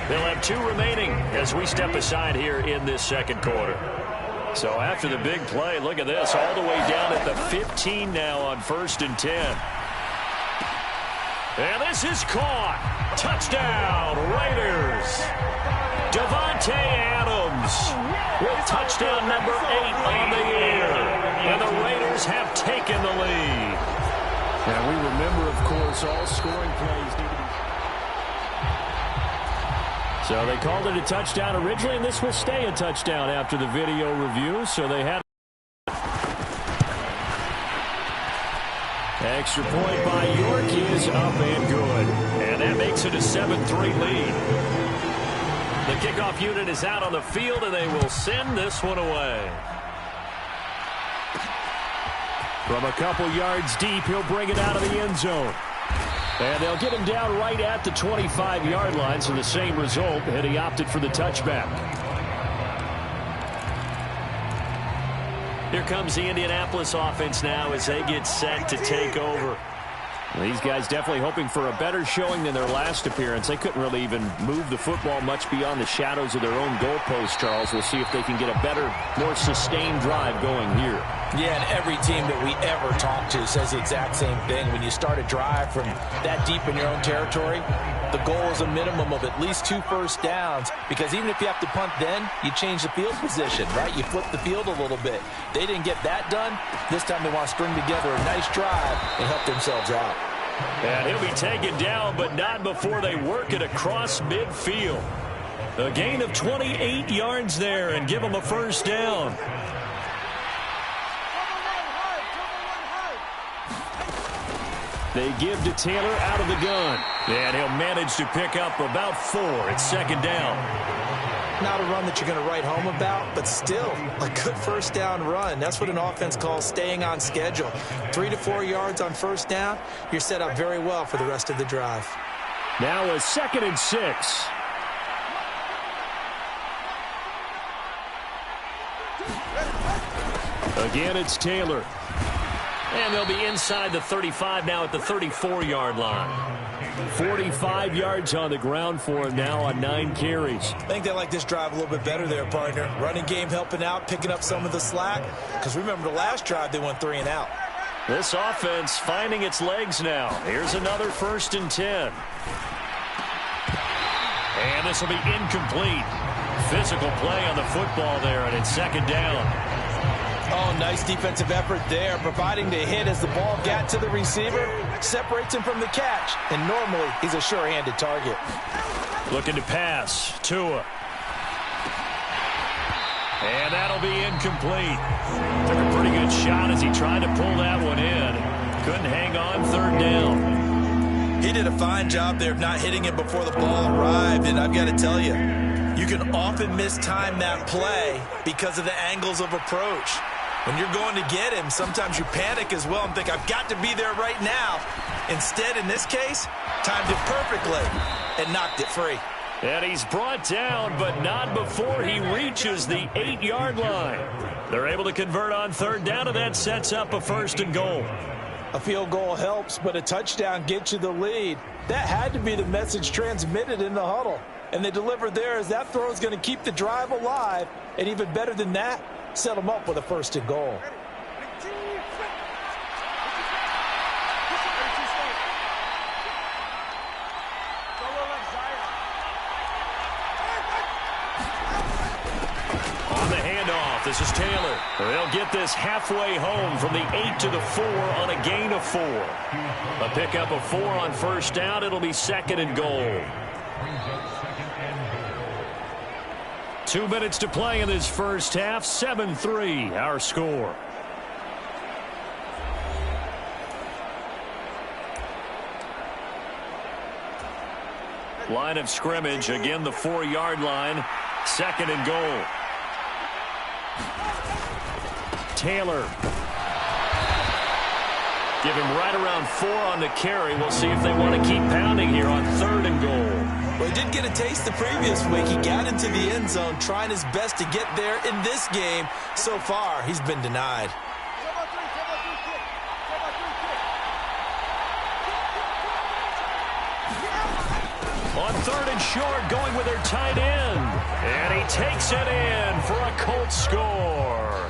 They'll have 2 remaining as we step aside here in this 2nd quarter. So after the big play, look at this, all the way down at the 15 now on 1st and 10. And this is caught. Touchdown, Raiders. Davante Adams with touchdown number 8 on the year. And the Raiders have taken the lead. And we remember, of course, all scoring plays need to be... So they called it a touchdown originally, and this will stay a touchdown after the video review. So they had... Extra point by York is up and good. And that makes it a 7-3 lead. The kickoff unit is out on the field, and they will send this one away. From a couple yards deep, he'll bring it out of the end zone. And they'll get him down right at the 25-yard line, so the same result, and he opted for the touchback. Here comes the Indianapolis offense now as they get set to take over. These guys definitely hoping for a better showing than their last appearance. They couldn't really even move the football much beyond the shadows of their own goalpost, Charles. We'll see if they can get a better, more sustained drive going here. Yeah, and every team that we ever talk to says the exact same thing. When you start a drive from that deep in your own territory, the goal is a minimum of at least 2 first downs, because even if you have to punt then, you change the field position, right? You flip the field a little bit. They didn't get that done. This time they want to string together a nice drive and help themselves out. And he'll be taken down, but not before they work it across midfield. A gain of 28 yards there and give them a first down. They give to Taylor out of the gun. And he'll manage to pick up about 4. It's second down. Not a run that you're going to write home about, but still a good first down run. That's what an offense calls staying on schedule. 3 to 4 yards on first down, you're set up very well for the rest of the drive. Now a 2nd and 6. Again, it's Taylor. And they'll be inside the 35 now at the 34-yard line. 45 yards on the ground for him now on 9 carries. I think they like this drive a little bit better there, partner. Running game helping out, picking up some of the slack. Because remember the last drive, they went 3 and out. This offense finding its legs now. Here's another 1st and 10. And this will be incomplete. Physical play on the football there, and it's second down. Oh, nice defensive effort there, providing the hit as the ball got to the receiver, separates him from the catch, and normally he's a sure-handed target. Looking to pass, Tua. And that'll be incomplete. Took a pretty good shot as he tried to pull that one in. Couldn't hang on, 3rd down. He did a fine job there of not hitting it before the ball arrived, and I've got to tell you, you can often mistime that play because of the angles of approach. When you're going to get him, sometimes you panic as well and think, I've got to be there right now. Instead, in this case, timed it perfectly and knocked it free. And he's brought down, but not before he reaches the 8-yard line. They're able to convert on 3rd down, and that sets up a 1st and goal. A field goal helps, but a touchdown gets you the lead. That had to be the message transmitted in the huddle. And they delivered there as that throw is going to keep the drive alive. And even better than that, set them up with a 1st and goal. On the handoff, this is Taylor. They'll get this halfway home from the 8 to the 4 on a gain of 4. A pickup of 4 on 1st down. It'll be 2nd and goal. 2 minutes to play in this first half. 7-3 our score. Line of scrimmage, again the 4-yard line. 2nd and goal. Taylor. Give him right around 4 on the carry. We'll see if they want to keep pounding here on 3rd and goal. Well, he did get a taste the previous week. He got into the end zone, trying his best to get there in this game. So far, he's been denied. On 3rd and short, going with their tight end. And he takes it in for a Colts score.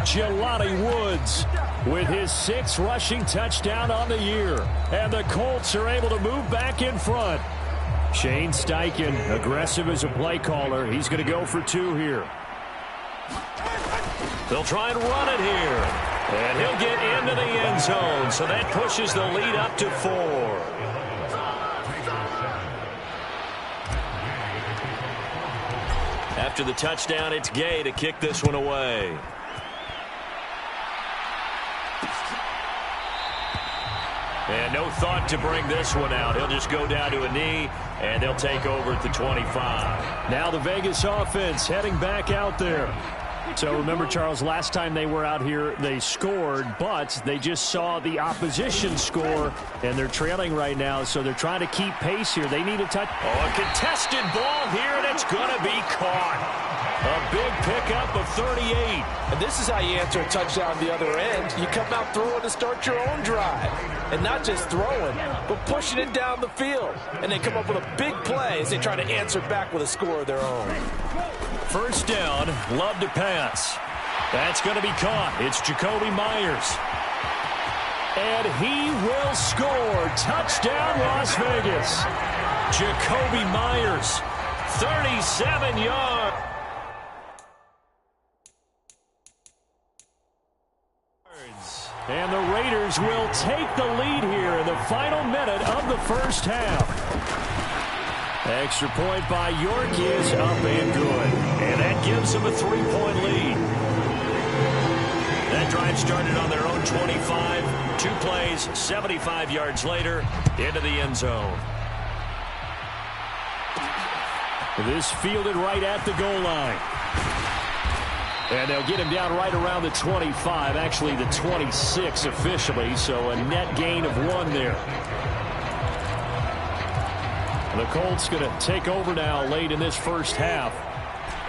Jelani Woods with his 6th rushing touchdown on the year. And the Colts are able to move back in front. Shane Steichen, aggressive as a play caller. He's going to go for 2 here. They'll try and run it here. And he'll get into the end zone. So that pushes the lead up to 4. After the touchdown, it's Gay to kick this one away. And no thought to bring this one out. He'll just go down to a knee, and they'll take over at the 25. Now the Vegas offense heading back out there. So remember, Charles, last time they were out here, they scored, but they just saw the opposition score, and they're trailing right now, so they're trying to keep pace here. They need a touch. Oh, a contested ball here, and it's going to be caught. A big pickup of 38. And this is how you answer a touchdown on the other end. You come out throwing to start your own drive. And not just throwing, but pushing it down the field. And they come up with a big play as they try to answer back with a score of their own. 1st down, Love to pass. That's going to be caught. It's Jacoby Myers. And he will score. Touchdown, Las Vegas. Jacoby Myers, 37 yards. And the Raiders will take the lead here in the final minute of the first half. Extra point by York is up and good. And that gives them a 3-point lead. That drive started on their own 25. 2 plays, 75 yards later, into the end zone. This fielded right at the goal line. And they'll get him down right around the 25, actually the 26 officially, so a net gain of 1 there. The Colts going to take over now late in this first half.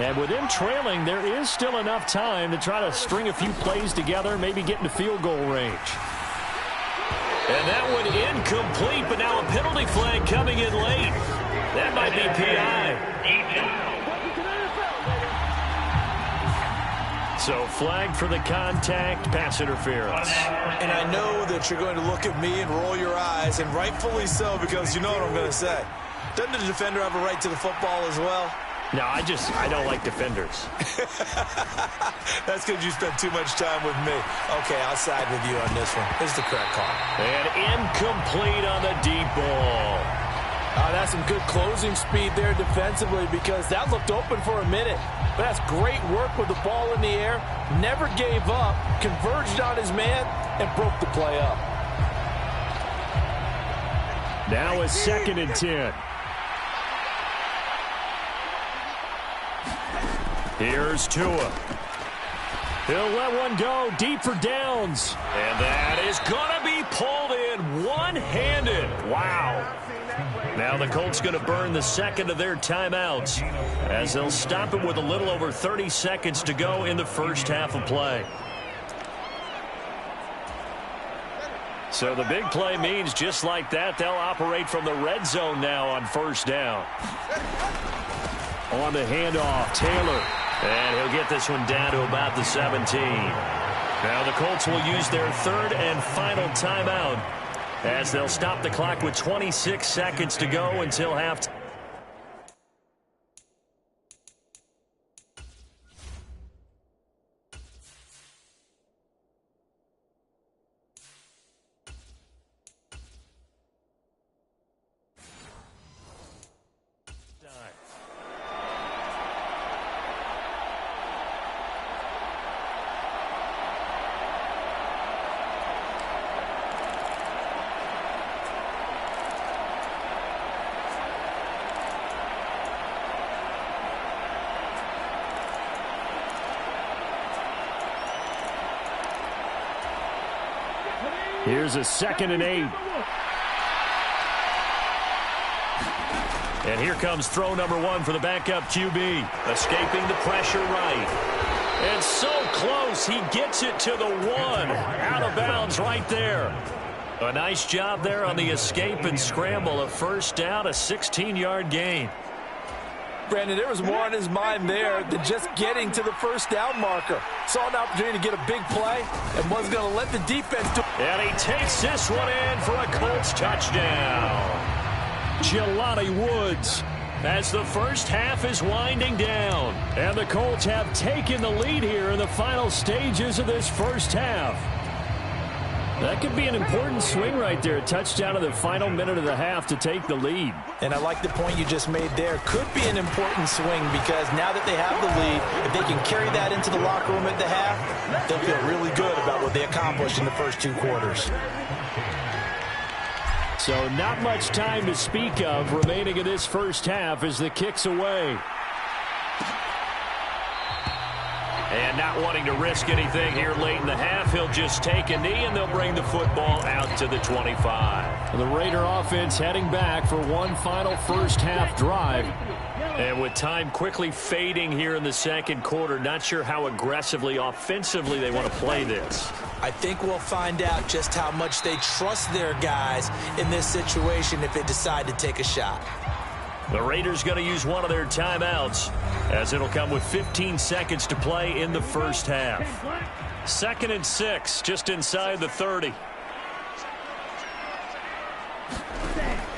And with them trailing, there is still enough time to try to string a few plays together, maybe get into field goal range. And that one incomplete, but now a penalty flag coming in late. That might be PI. So flagged for the contact, pass interference. And I know that you're going to look at me and roll your eyes, and rightfully so, because you know what I'm going to say. Doesn't the defender have a right to the football as well? No, I don't like defenders. That's because you spent too much time with me. Okay, I'll side with you on this one. Here's the correct call. And incomplete on the deep ball. That's some good closing speed there defensively, because that looked open for a minute. But that's great work with the ball in the air. Never gave up, converged on his man, and broke the play up. Now a 2nd and 10. Here's Tua. He'll let one go deep for downs. And that is going to be pulled in one-handed. Wow. Now the Colts going to burn the 2nd of their timeouts as they'll stop it with a little over 30 seconds to go in the first half of play. So the big play means just like that, they'll operate from the red zone now on 1st down. On the handoff, Taylor. And he'll get this one down to about the 17. Now the Colts will use their 3rd and final timeout as they'll stop the clock with 26 seconds to go until halftime. Here's a 2nd and 8. And here comes throw number 1 for the backup QB. Escaping the pressure right. And so close, he gets it to the 1. Out of bounds right there. A nice job there on the escape and scramble. A 1st down, a 16-yard gain. Brandon, there was more on his mind there than just getting to the 1st down marker. Saw an opportunity to get a big play and wasn't going to let the defense do it. And he takes this one in for a Colts touchdown. Jelani Woods. As the first half is winding down. And the Colts have taken the lead here in the final stages of this first half. That could be an important swing right there. A touchdown in the final minute of the half to take the lead. And I like the point you just made there. Could be an important swing because now that they have the lead, if they can carry that into the locker room at the half, they'll feel really good about what they accomplished in the first 2 quarters. So not much time to speak of remaining in this first half as the kick's away. And not wanting to risk anything here late in the half, he'll just take a knee and they'll bring the football out to the 25. The Raider offense heading back for one final first half drive. And with time quickly fading here in the 2nd quarter, not sure how aggressively, offensively they want to play this. I think we'll find out just how much they trust their guys in this situation if they decide to take a shot. The Raiders going to use one of their timeouts as it'll come with 15 seconds to play in the first half. 2nd and 6, just inside the 30.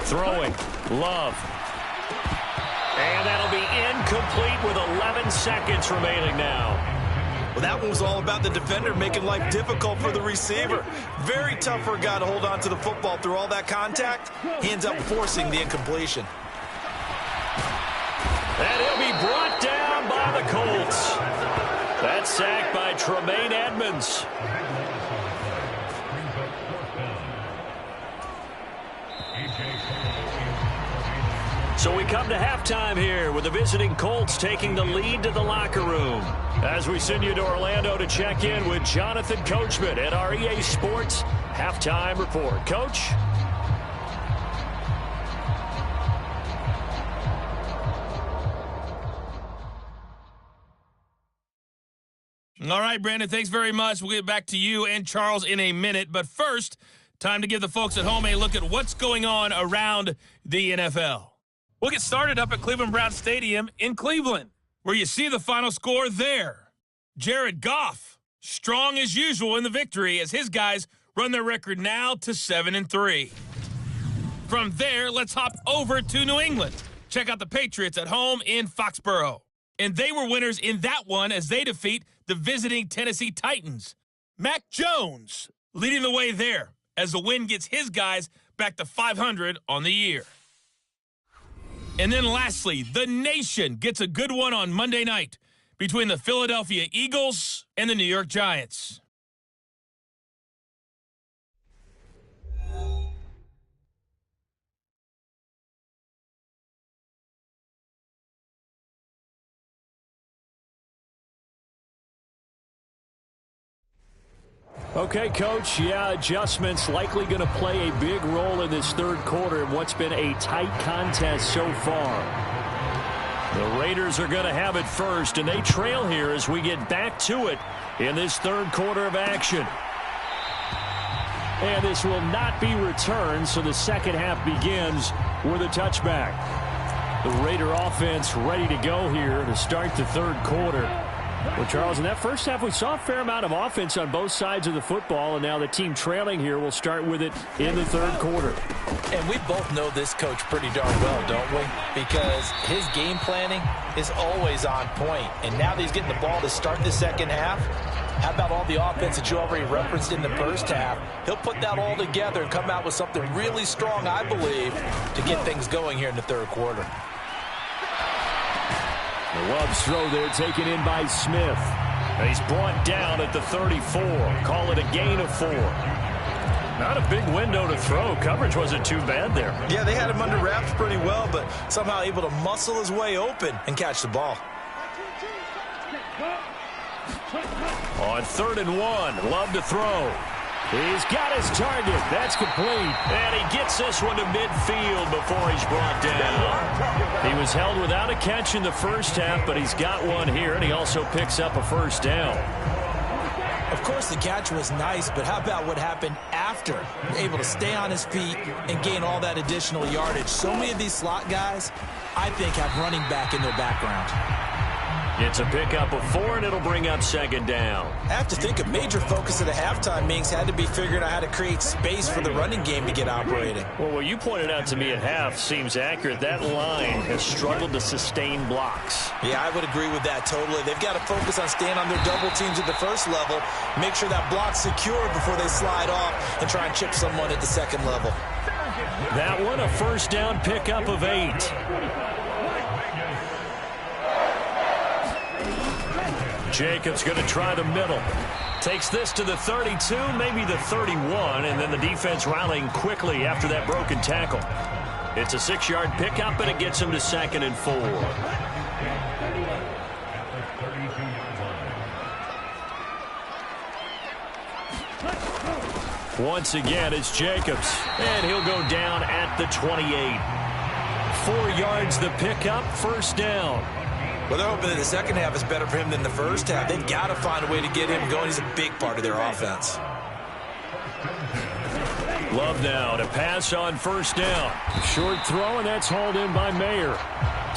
Throwing, Love. And that'll be incomplete with 11 seconds remaining now. Well, that one was all about the defender making life difficult for the receiver. Very tough for a guy to hold on to the football through all that contact. He ends up forcing the incompletion. And he'll be brought down by the Colts. That's sacked by Tremaine Edmonds. So we come to halftime here with the visiting Colts taking the lead to the locker room. As we send you to Orlando to check in with Jonathan Coachman at our EA Sports Halftime Report. Coach? All right, Brandon, thanks very much. We'll get back to you and Charles in a minute. But first, time to give the folks at home a look at what's going on around the NFL. We'll get started up at Cleveland Browns Stadium in Cleveland, where you see the final score there. Jared Goff, strong as usual in the victory as his guys run their record now to 7-3. From there, let's hop over to New England. Check out the Patriots at home in Foxborough. And they were winners in that one as they defeat the visiting Tennessee Titans. Mac Jones leading the way there as the win gets his guys back to 500 on the year. And then lastly, the nation gets a good one on Monday night between the Philadelphia Eagles and the New York Giants. Okay, Coach, adjustments likely going to play a big role in this third quarter in what's been a tight contest so far. The Raiders are going to have it first, and they trail here as we get back to it in this third quarter of action. And this will not be returned, so the second half begins with a touchback. The Raider offense ready to go here to start the third quarter. Well, Charles, in that first half, we saw a fair amount of offense on both sides of the football, and now the team trailing here will start with it in the third quarter. And we both know this coach pretty darn well, don't we? Because his game planning is always on point. And now that he's getting the ball to start the second half, how about all the offense that you already referenced in the first half? He'll put that all together and come out with something really strong, I believe, to get things going here in the third quarter. The Love's throw there taken in by Smith. He's brought down at the 34. Call it a gain of 4. Not a big window to throw. Coverage wasn't too bad there. Yeah, they had him under wraps pretty well, but somehow able to muscle his way open and catch the ball. On 3rd and 1, Love to throw. He's got his target. That's complete. And he gets this one to midfield before he's brought down. He was held without a catch in the first half, but he's got one here, and he also picks up a first down. Of course, the catch was nice, but how about what happened after? Able to stay on his feet and gain all that additional yardage. So many of these slot guys, I think, have running back in their background. It's a pickup of 4, and it'll bring up second down. I have to think a major focus of the halftime meetings had to be figuring out how to create space for the running game to get operating. Well, what you pointed out to me at half seems accurate. That line has struggled to sustain blocks. Yeah, I would agree with that totally. They've got to focus on staying on their double teams at the first level, make sure that block's secured before they slide off and try and chip someone at the second level. That one, a first down pickup of 8. Jacobs going to try the middle. Takes this to the 32, maybe the 31, and then the defense rallying quickly after that broken tackle. It's a 6-yard pickup, and it gets him to 2nd and 4. Once again, it's Jacobs, and he'll go down at the 28. 4 yards the pickup, first down. Well, they're hoping that the second half is better for him than the first half. They've got to find a way to get him going. He's a big part of their offense. Love now to pass on first down. Short throw, and that's hauled in by Mayer.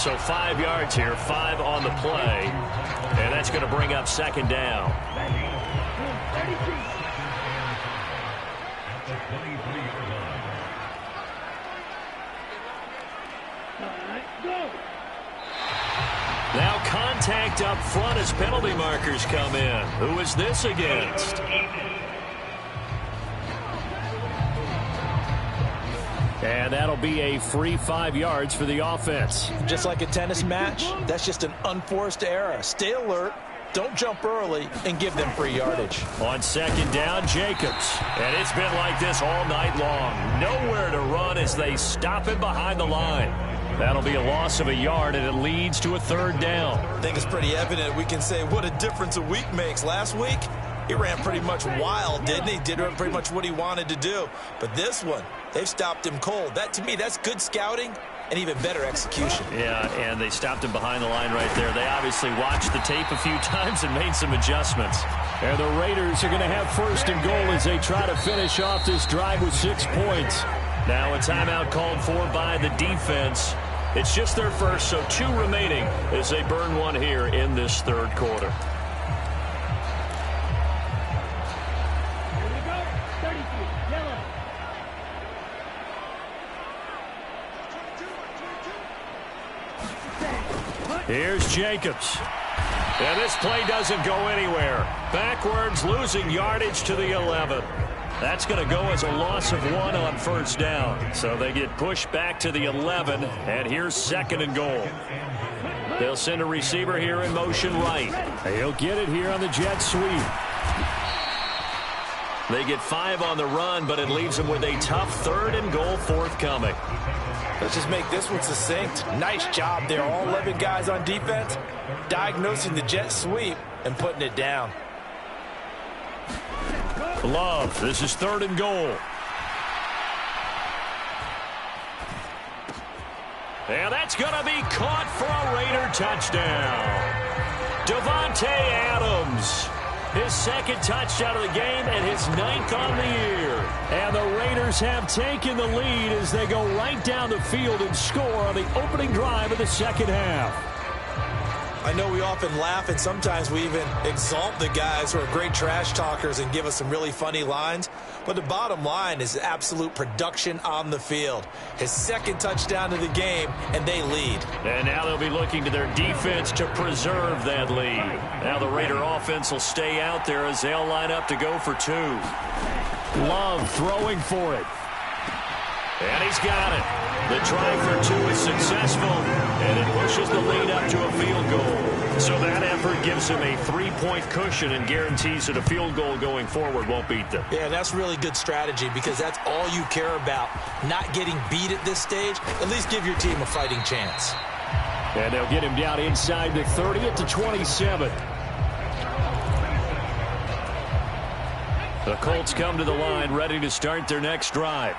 So 5 yards here, 5 on the play. And that's going to bring up second down. Now contact up front as penalty markers come in. Who is this against? And that'll be a free 5 yards for the offense. Just like a tennis match, that's just an unforced error. Stay alert, don't jump early and give them free yardage. On second down, Jacobs. And it's been like this all night long. Nowhere to run as they stop him behind the line. That'll be a loss of a yard, and it leads to a third down. I think it's pretty evident. We can say what a difference a week makes. Last week, he ran pretty much wild, didn't he? Did pretty much what he wanted to do. But this one, they've stopped him cold. That, to me, that's good scouting and even better execution. Yeah, and they stopped him behind the line right there. They obviously watched the tape a few times and made some adjustments. And the Raiders are going to have first and goal as they try to finish off this drive with 6 points. Now a timeout called for by the defense. It's just their first, so 2 remaining as they burn one here in this third quarter. Here's Jacobs. And this play doesn't go anywhere. Backwards, losing yardage to the 11. That's going to go as a loss of 1 on first down. So they get pushed back to the 11, and here's second and goal. They'll send a receiver here in motion right. He'll get it here on the jet sweep. They get 5 on the run, but it leaves them with a tough third and goal forthcoming. Let's just make this one succinct. Nice job there. All 11 guys on defense diagnosing the jet sweep and putting it down. Love, this is third and goal. And that's going to be caught for a Raider touchdown. Davante Adams, his second touchdown of the game and his 9th on the year. And the Raiders have taken the lead as they go right down the field and score on the opening drive of the second half. I know we often laugh and sometimes we even exalt the guys who are great trash talkers and give us some really funny lines. But the bottom line is absolute production on the field. His second touchdown of the game, and they lead. And now they'll be looking to their defense to preserve that lead. Now the Raider offense will stay out there as they'll line up to go for 2. Love throwing for it. And he's got it. The try for 2 is successful, and it pushes the lead up to a field goal. So that effort gives him a 3-point cushion and guarantees that a field goal going forward won't beat them. Yeah, that's really good strategy because that's all you care about. Not getting beat at this stage. At least give your team a fighting chance. And they'll get him down inside the 30 at the 27. The Colts come to the line ready to start their next drive.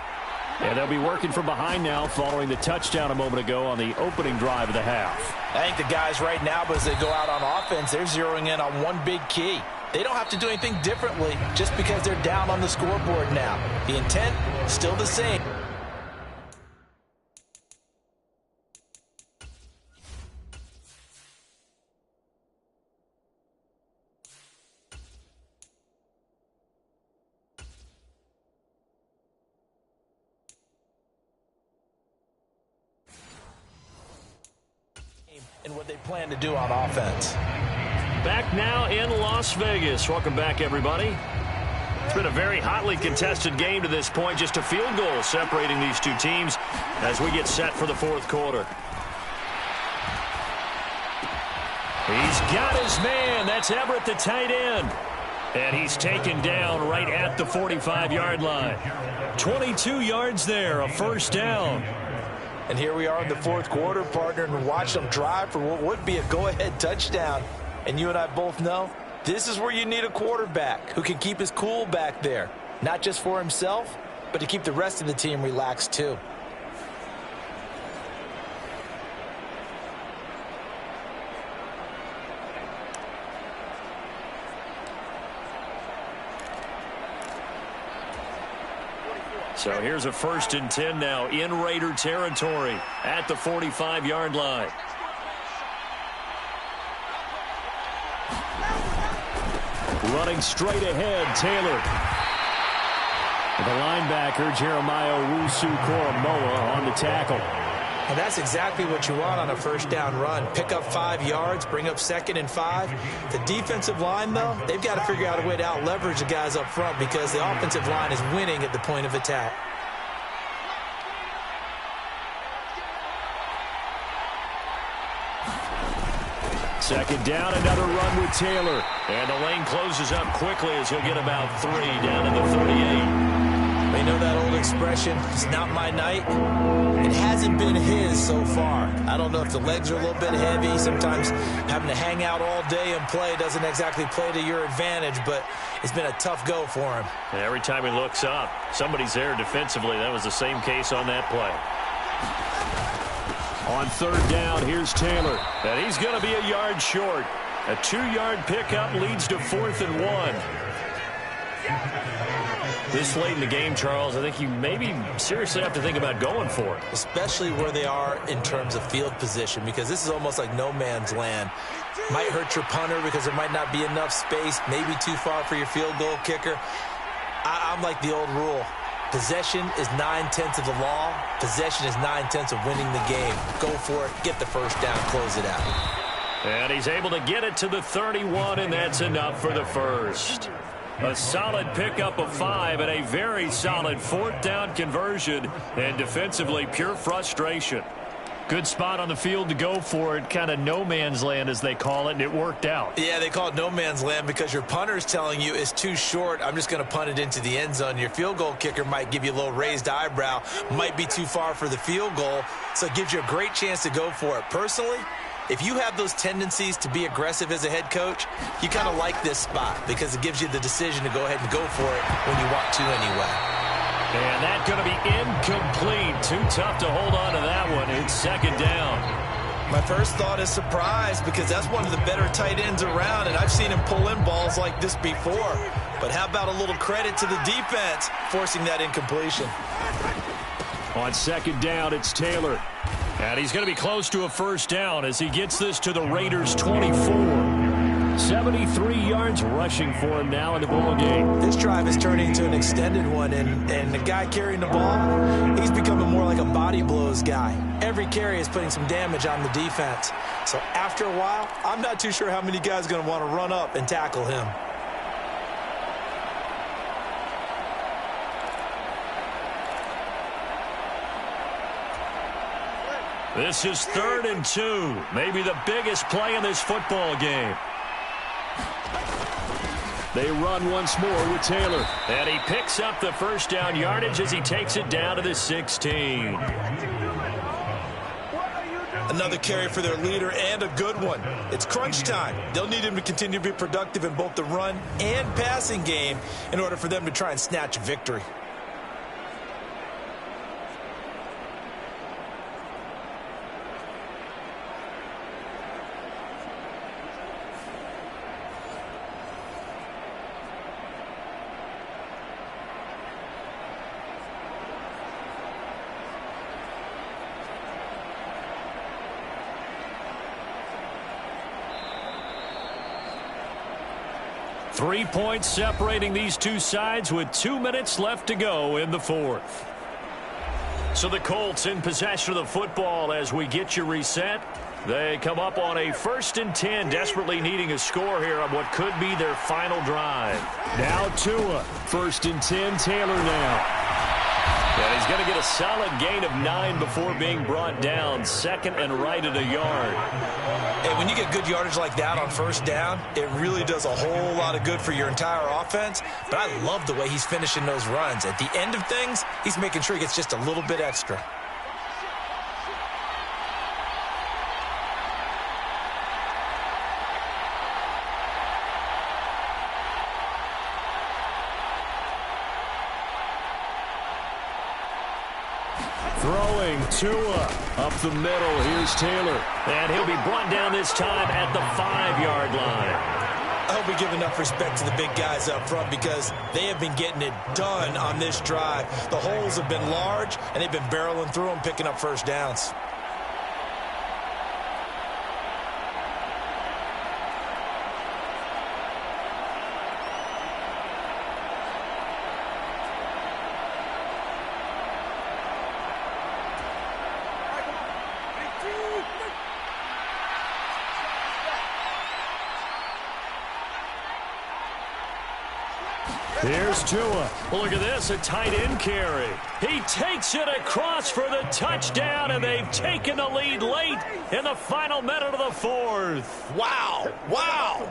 And they'll be working from behind now following the touchdown a moment ago on the opening drive of the half. I think the guys right now, but as they go out on offense, they're zeroing in on one big key. They don't have to do anything differently just because they're down on the scoreboard now. The intent, still the same. And what they plan to do on offense. Back now in Las Vegas. Welcome back, everybody. It's been a very hotly contested game to this point. Just a field goal separating these two teams as we get set for the fourth quarter. He's got his man. That's Everett, the tight end. And he's taken down right at the 45-yard line. 22 yards there, a first down. And here we are in the fourth quarter, partner, and watch them drive for what would be a go-ahead touchdown. And you and I both know this is where you need a quarterback who can keep his cool back there. Not just for himself, but to keep the rest of the team relaxed too. So here's a 1st and 10 now in Raider territory at the 45-yard line. Running straight ahead, Taylor. The linebacker, Jeremiah Owusu-Koramoah, on the tackle. And that's exactly what you want on a first down run. Pick up 5 yards, bring up 2nd and 5. The defensive line, though, they've got to figure out a way to out-leverage the guys up front because the offensive line is winning at the point of attack. Second down, another run with Taylor. And the lane closes up quickly as he'll get about 3 down to the 38. They know that old expression, it's not my night. It hasn't been his so far. I don't know if the legs are a little bit heavy. Sometimes having to hang out all day and play doesn't exactly play to your advantage, but it's been a tough go for him. And every time he looks up, somebody's there defensively. That was the same case on that play. On third down, here's Taylor. And he's going to be a yard short. A 2-yard pickup leads to 4th and 1. This late in the game, Charles, I think you maybe seriously have to think about going for it. Especially where they are in terms of field position, because this is almost like no man's land. Might hurt your punter because there might not be enough space, maybe too far for your field goal kicker. I'm like the old rule. Possession is 9/10 of the law. Possession is 9/10 of winning the game. Go for it, get the first down, close it out. And he's able to get it to the 31, and that's enough for the first. A solid pickup of 5 and a very solid 4th down conversion, and defensively pure frustration. Good spot on the field to go for it, kind of no man's land as they call it, and it worked out. Yeah, they call it no man's land because your punter is telling you it's too short. I'm just going to punt it into the end zone. Your field goal kicker might give you a little raised eyebrow, might be too far for the field goal, so it gives you a great chance to go for it. Personally, if you have those tendencies to be aggressive as a head coach, you kind of like this spot because it gives you the decision to go ahead and go for it when you want to anyway. And that's going to be incomplete. Too tough to hold on to that one. It's second down. My first thought is surprise because that's one of the better tight ends around, and I've seen him pull in balls like this before. But how about a little credit to the defense forcing that incompletion? On second down, it's Taylor. And he's going to be close to a first down as he gets this to the Raiders' 24. 73 yards rushing for him now in the ball game. This drive is turning into an extended one, and the guy carrying the ball, he's becoming more like a body blows guy. Every carry is putting some damage on the defense. So after a while, I'm not too sure how many guys are going to want to run up and tackle him. This is 3rd and 2. Maybe the biggest play in this football game. They run once more with Taylor. And he picks up the first down yardage as he takes it down to the 16. Another carry for their leader and a good one. It's crunch time. They'll need him to continue to be productive in both the run and passing game in order for them to try and snatch a victory. Three points separating these two sides with 2 minutes left to go in the fourth. So the Colts in possession of the football as we get you reset. They come up on a 1st and 10, desperately needing a score here on what could be their final drive. Now Tua. 1st and 10, Taylor now. And he's going to get a solid gain of 9 before being brought down. 2nd and right at a yard. Hey, when you get good yardage like that on 1st down, it really does a whole lot of good for your entire offense. But I love the way he's finishing those runs. At the end of things, he's making sure he gets just a little bit extra. Throwing Tua up the middle. Here's Taylor. And he'll be brought down this time at the 5-yard line. I hope we give enough respect to the big guys up front because they have been getting it done on this drive. The holes have been large, and they've been barreling through them, picking up first downs. Here's Tua. Look at this, a tight end carry. He takes it across for the touchdown, and they've taken the lead late in the final minute of the fourth. Wow. Wow.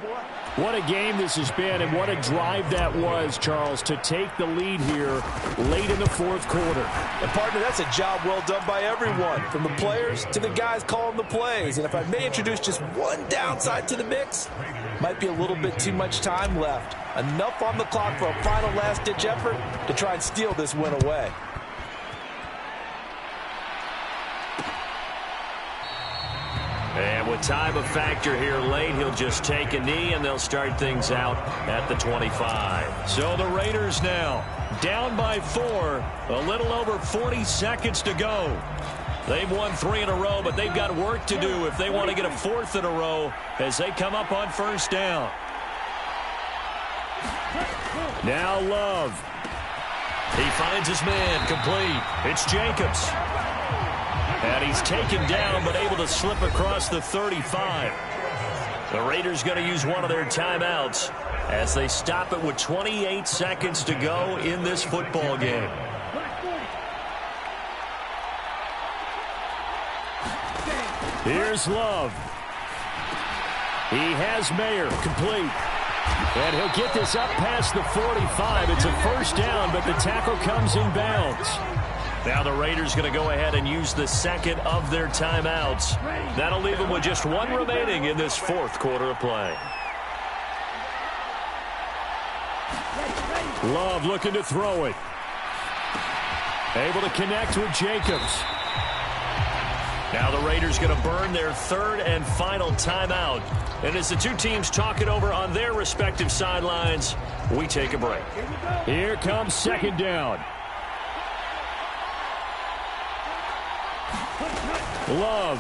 What a game this has been, and what a drive that was, Charles, to take the lead here late in the fourth quarter. And, partner, that's a job well done by everyone, from the players to the guys calling the plays. And if I may introduce just one downside to the mix, might be a little bit too much time left. Enough on the clock for a final last-ditch effort to try and steal this win away. And with time a factor here late, he'll just take a knee, and they'll start things out at the 25. So the Raiders now down by 4, a little over 40 seconds to go. They've won 3 in a row, but they've got work to do if they want to get a 4th in a row as they come up on first down. Now Love. He finds his man complete. It's Jacobs. And he's taken down but able to slip across the 35. The Raiders going to use one of their timeouts as they stop it with 28 seconds to go in this football game. Here's Love. He has Mayer complete. And he'll get this up past the 45. It's a first down, but the tackle comes in bounds. Now the Raiders going to go ahead and use the second of their timeouts. That'll leave them with just one remaining in this fourth quarter of play. Love looking to throw it. Able to connect with Jacobs. Now the Raiders going to burn their third and final timeout. And as the two teams talk it over on their respective sidelines, we take a break. Here comes second down. Love.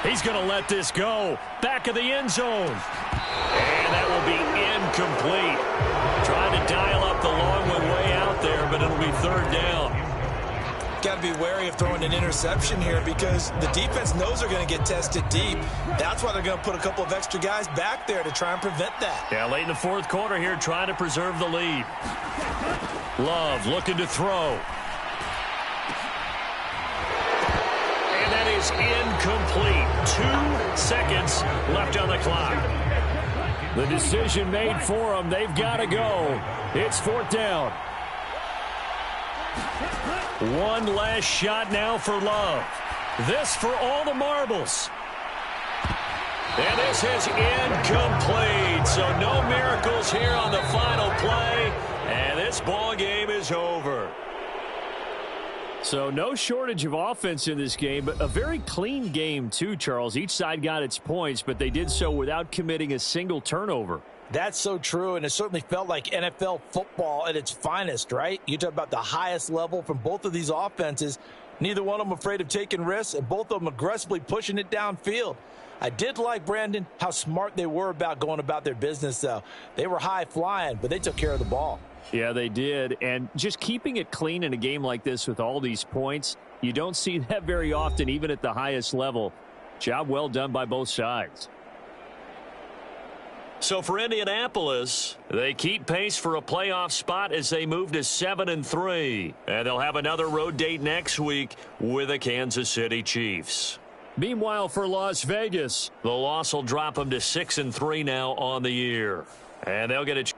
He's going to let this go. Back of the end zone. And that will be incomplete. Trying to dial up the long way out there, but it'll be third down. Got to be wary of throwing an interception here because the defense knows they're going to get tested deep. That's why they're going to put a couple of extra guys back there to try and prevent that. Yeah, late in the fourth quarter here, trying to preserve the lead. Love looking to throw. And that is incomplete. 2 seconds left on the clock. The decision made for them. They've got to go. It's fourth down. One last shot now for Love. This for all the marbles. And this is incomplete. So no miracles here on the final play. And this ball game is over. So no shortage of offense in this game, but a very clean game too, Charles. Each side got its points, but they did so without committing a single turnover. That's so true, and it certainly felt like NFL football at its finest, right? You talk about the highest level from both of these offenses. Neither one of them afraid of taking risks, and both of them aggressively pushing it downfield. I did like, Brandon, how smart they were about going about their business, though. They were high-flying, but they took care of the ball. Yeah, they did, and just keeping it clean in a game like this with all these points, you don't see that very often, even at the highest level. Job well done by both sides. So for Indianapolis, they keep pace for a playoff spot as they move to 7-3. And they'll have another road date next week with the Kansas City Chiefs. Meanwhile, for Las Vegas, the loss will drop them to 6-3 now on the year. And they'll get a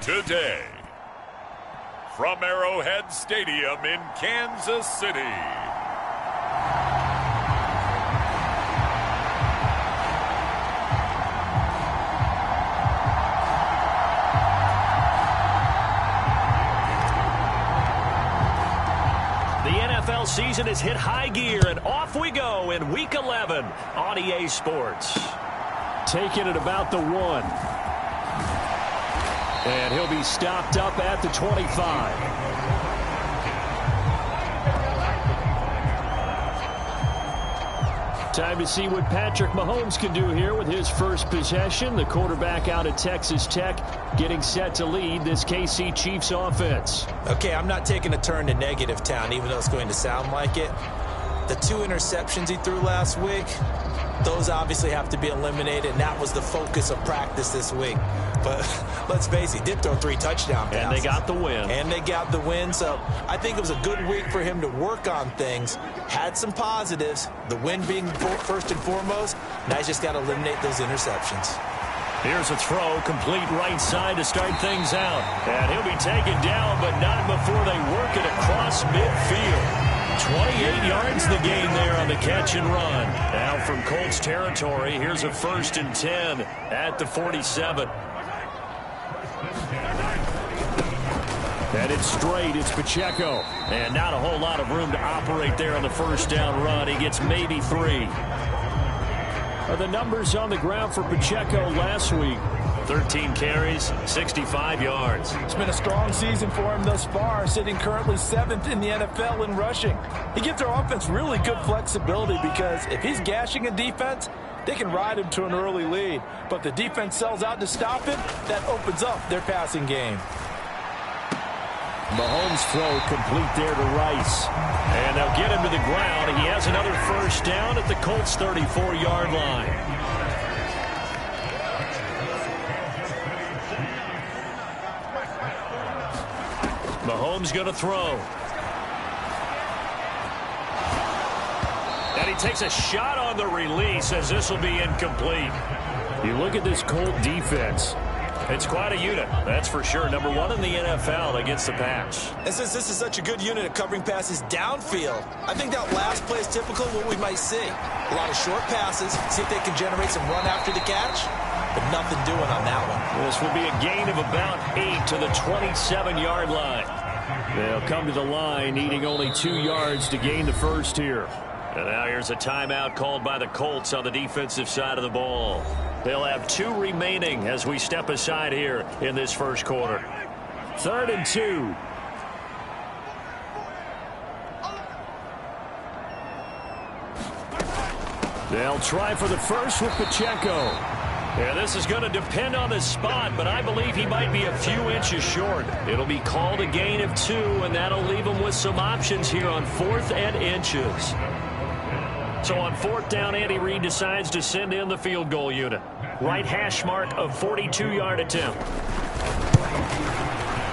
today. From Arrowhead Stadium in Kansas City. NFL season has hit high gear, and off we go in Week 11 on EA Sports. Taking it about the 1. And he'll be stopped up at the 25. Time to see what Patrick Mahomes can do here with his first possession. The quarterback out of Texas Tech getting set to lead this KC Chiefs offense. Okay, I'm not taking a turn to negative town, even though it's going to sound like it. The 2 interceptions he threw last week, those obviously have to be eliminated, and that was the focus of practice this week. But let's face it, he did throw 3 touchdown passes. And they got the win. And they got the win, so I think it was a good week for him to work on things. Had some positives, the win being first and foremost. Now he's just got to eliminate those interceptions. Here's a throw, complete right side to start things out. And he'll be taken down, but not before they work it across midfield. 28 yards the gain there on the catch and run. Now from Colts territory, here's a 1st and 10 at the 47. And it's straight. It's Pacheco. And not a whole lot of room to operate there on the first down run. He gets maybe 3. The numbers on the ground for Pacheco last week. 13 carries, 65 yards. It's been a strong season for him thus far, sitting currently 7th in the NFL in rushing. He gives our offense really good flexibility because if he's gashing a defense, they can ride him to an early lead. But if the defense sells out to stop him, that opens up their passing game. Mahomes' throw complete there to Rice. And they'll get him to the ground. He has another first down at the Colts' 34-yard line. Mahomes going to throw. And he takes a shot on the release as this will be incomplete. You look at this Colt defense. It's quite a unit, that's for sure. Number 1 in the NFL against the pass. And since this is such a good unit of covering passes downfield, I think that last play is typical of what we might see. A lot of short passes, see if they can generate some run after the catch, but nothing doing on that one. This will be a gain of about 8 to the 27-yard line. They'll come to the line needing only 2 yards to gain the first here. And now here's a timeout called by the Colts on the defensive side of the ball. They'll have 2 remaining as we step aside here in this first quarter. 3rd and 2. They'll try for the first with Pacheco. Yeah, this is going to depend on the spot, but I believe he might be a few inches short. It'll be called a gain of 2, and that'll leave him with some options here on 4th and inches. So on 4th down, Andy Reid decides to send in the field goal unit. Right hash mark of 42-yard attempt.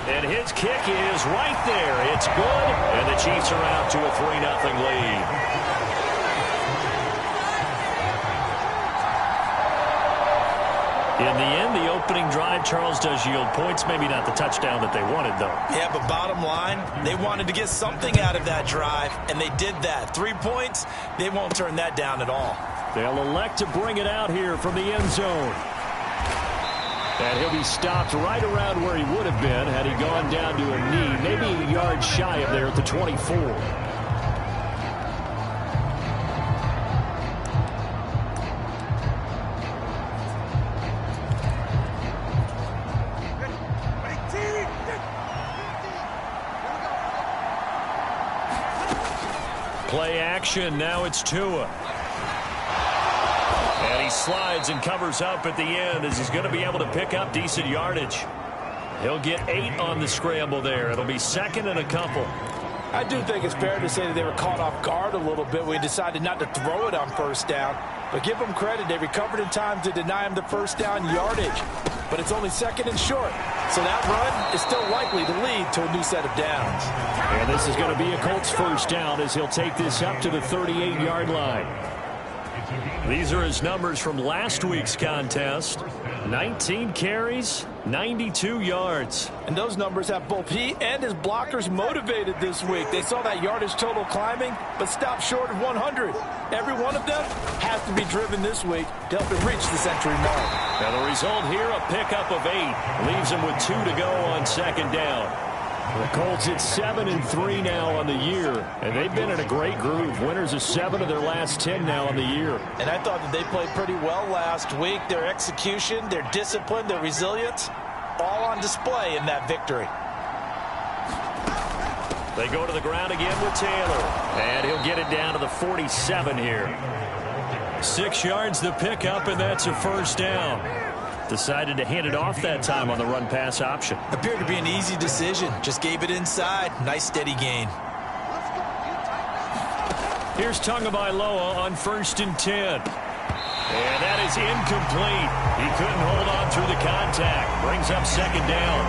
And his kick is right there. It's good, and the Chiefs are out to a 3-0 lead. In the end, the opening drive, Charles, does yield points. Maybe not the touchdown that they wanted, though. Yeah, but bottom line, they wanted to get something out of that drive, and they did that. 3 points, they won't turn that down at all. They'll elect to bring it out here from the end zone. And he'll be stopped right around where he would have been had he gone down to a knee, maybe a yard shy of there at the 24. Play action. Now it's Tua. And he slides and covers up at the end as he's going to be able to pick up decent yardage. He'll get 8 on the scramble there. It'll be 2nd and a couple. I do think it's fair to say that they were caught off guard a little bit when he decided not to throw it on first down. But give them credit. They recovered in time to deny him the first down yardage. But it's only 2nd and short. So that run is still likely to lead to a new set of downs. And this is going to be a Colts first down as he'll take this up to the 38-yard line. These are his numbers from last week's contest. 19 carries, 92 yards. And those numbers have both he and his blockers motivated this week. They saw that yardage total climbing, but stopped short of 100. Every one of them has to be driven this week to help him reach the century mark. Now the result here, a pickup of 8. Leaves him with 2 to go on second down. The Colts at 7-3 now on the year, and they've been in a great groove. Winners of 7 of their last 10 now on the year. And I thought that they played pretty well last week. Their execution, their discipline, their resilience, all on display in that victory. They go to the ground again with Taylor, and he'll get it down to the 47 here. 6 yards the pickup, and that's a first down. Decided to hand it off that time on the run-pass option. Appeared to be an easy decision. Just gave it inside. Nice, steady gain. Here's Tagovailoa on 1st and 10. And that is incomplete. He couldn't hold on through the contact. Brings up second down.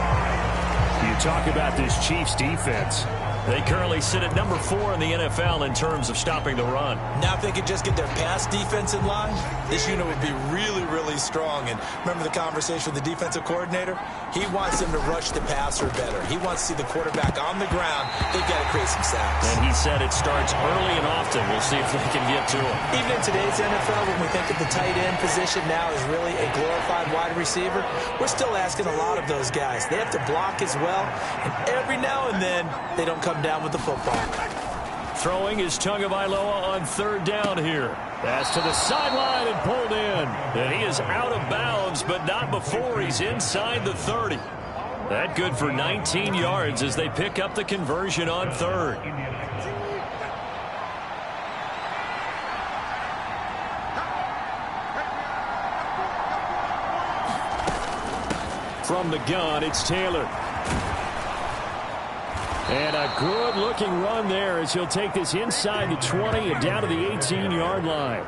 You talk about this Chiefs defense. They currently sit at number 4 in the NFL in terms of stopping the run. Now if they could just get their pass defense in line, this unit would be really, really strong. And remember the conversation with the defensive coordinator? He wants them to rush the passer better. He wants to see the quarterback on the ground. They've got to create some sacks. And he said it starts early and often. We'll see if they can get to him. Even in today's NFL, when we think of the tight end position now as really a glorified wide receiver, we're still asking a lot of those guys. They have to block as well. And every now and then, they don't come down with the football. Throwing is Tagovailoa on 3rd down here. Pass to the sideline and pulled in. And he is out of bounds, but not before he's inside the 30. That good for 19 yards as they pick up the conversion on 3rd. From the gun, it's Taylor. And a good-looking run there as he'll take this inside the 20 and down to the 18-yard line.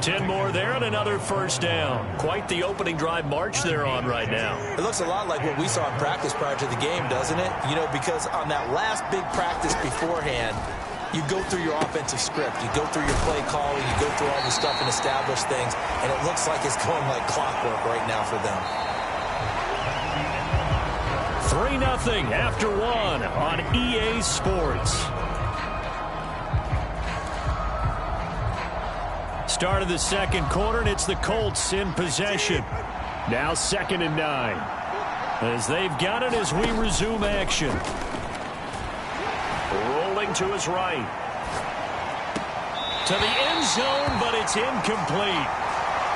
10 more there and another first down. Quite the opening drive march they're on right now. It looks a lot like what we saw in practice prior to the game, doesn't it? You know, because on that last big practice beforehand, you go through your offensive script. You go through your play calling. You go through all the stuff and establish things. And it looks like it's going like clockwork right now for them. 3-0 after 1 on EA Sports. Start of the second quarter, and it's the Colts in possession. Now 2nd and 9. As they've got it as we resume action. Rolling to his right. To the end zone, but it's incomplete.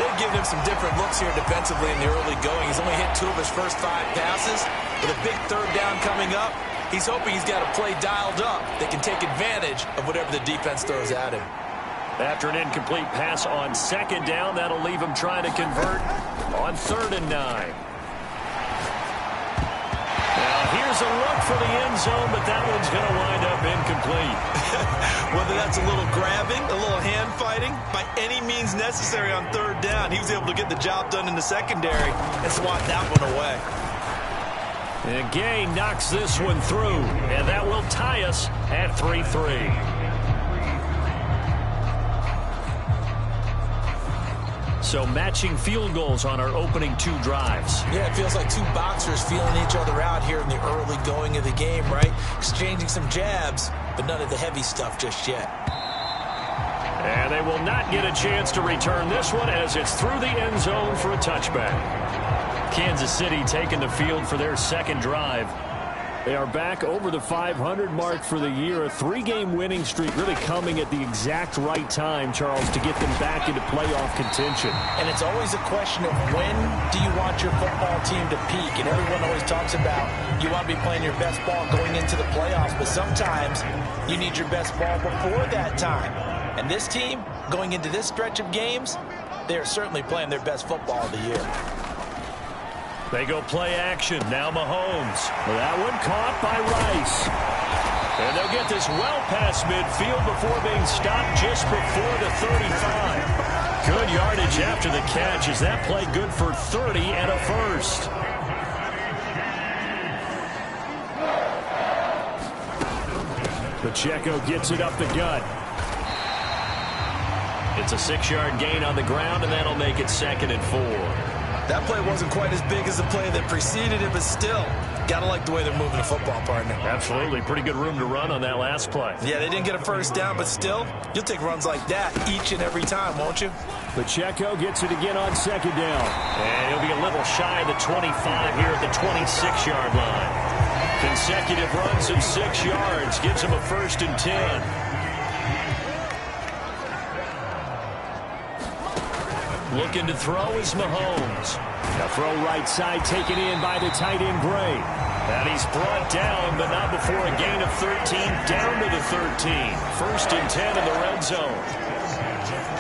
They've given him some different looks here defensively in the early going. He's only hit 2 of his first 5 passes. With a big 3rd down coming up, he's hoping he's got a play dialed up that can take advantage of whatever the defense throws at him. After an incomplete pass on 2nd down, that'll leave him trying to convert on 3rd and 9. Now here's a look for the end zone, but that one's going to wind up incomplete. Whether that's a little grabbing, a little hand fighting, by any means necessary on 3rd down, he was able to get the job done in the secondary and swat that one away. And Gay knocks this one through, and that will tie us at 3-3. So matching field goals on our opening 2 drives. Yeah, it feels like 2 boxers feeling each other out here in the early going of the game, right? Exchanging some jabs, but none of the heavy stuff just yet. And they will not get a chance to return this one as it's through the end zone for a touchback. Kansas City taking the field for their 2nd drive. They are back over the 500 mark for the year. A 3-game winning streak really coming at the exact right time, Charles, to get them back into playoff contention. And it's always a question of when do you want your football team to peak? And everyone always talks about you want to be playing your best ball going into the playoffs, but sometimes you need your best ball before that time. And this team, going into this stretch of games, they are certainly playing their best football of the year. They go play action. Now Mahomes. That one caught by Rice. And they'll get this well past midfield before being stopped just before the 35. Good yardage after the catch. Is that play good for 30 and a first? Pacheco gets it up the gut. It's a 6-yard gain on the ground, and that'll make it 2nd and 4. That play wasn't quite as big as the play that preceded it, but still, got to like the way they're moving the football, partner. Absolutely. Pretty good room to run on that last play. Yeah, they didn't get a first down, but still, you'll take runs like that each and every time, won't you? Pacheco gets it again on 2nd down. And he'll be a little shy of the 25 here at the 26-yard line. Consecutive runs of 6 yards gives him a 1st and 10. Looking to throw is Mahomes. A throw right side taken in by the tight end Gray. And he's brought down, but not before a gain of 13, down to the 13. 1st and 10 in the red zone.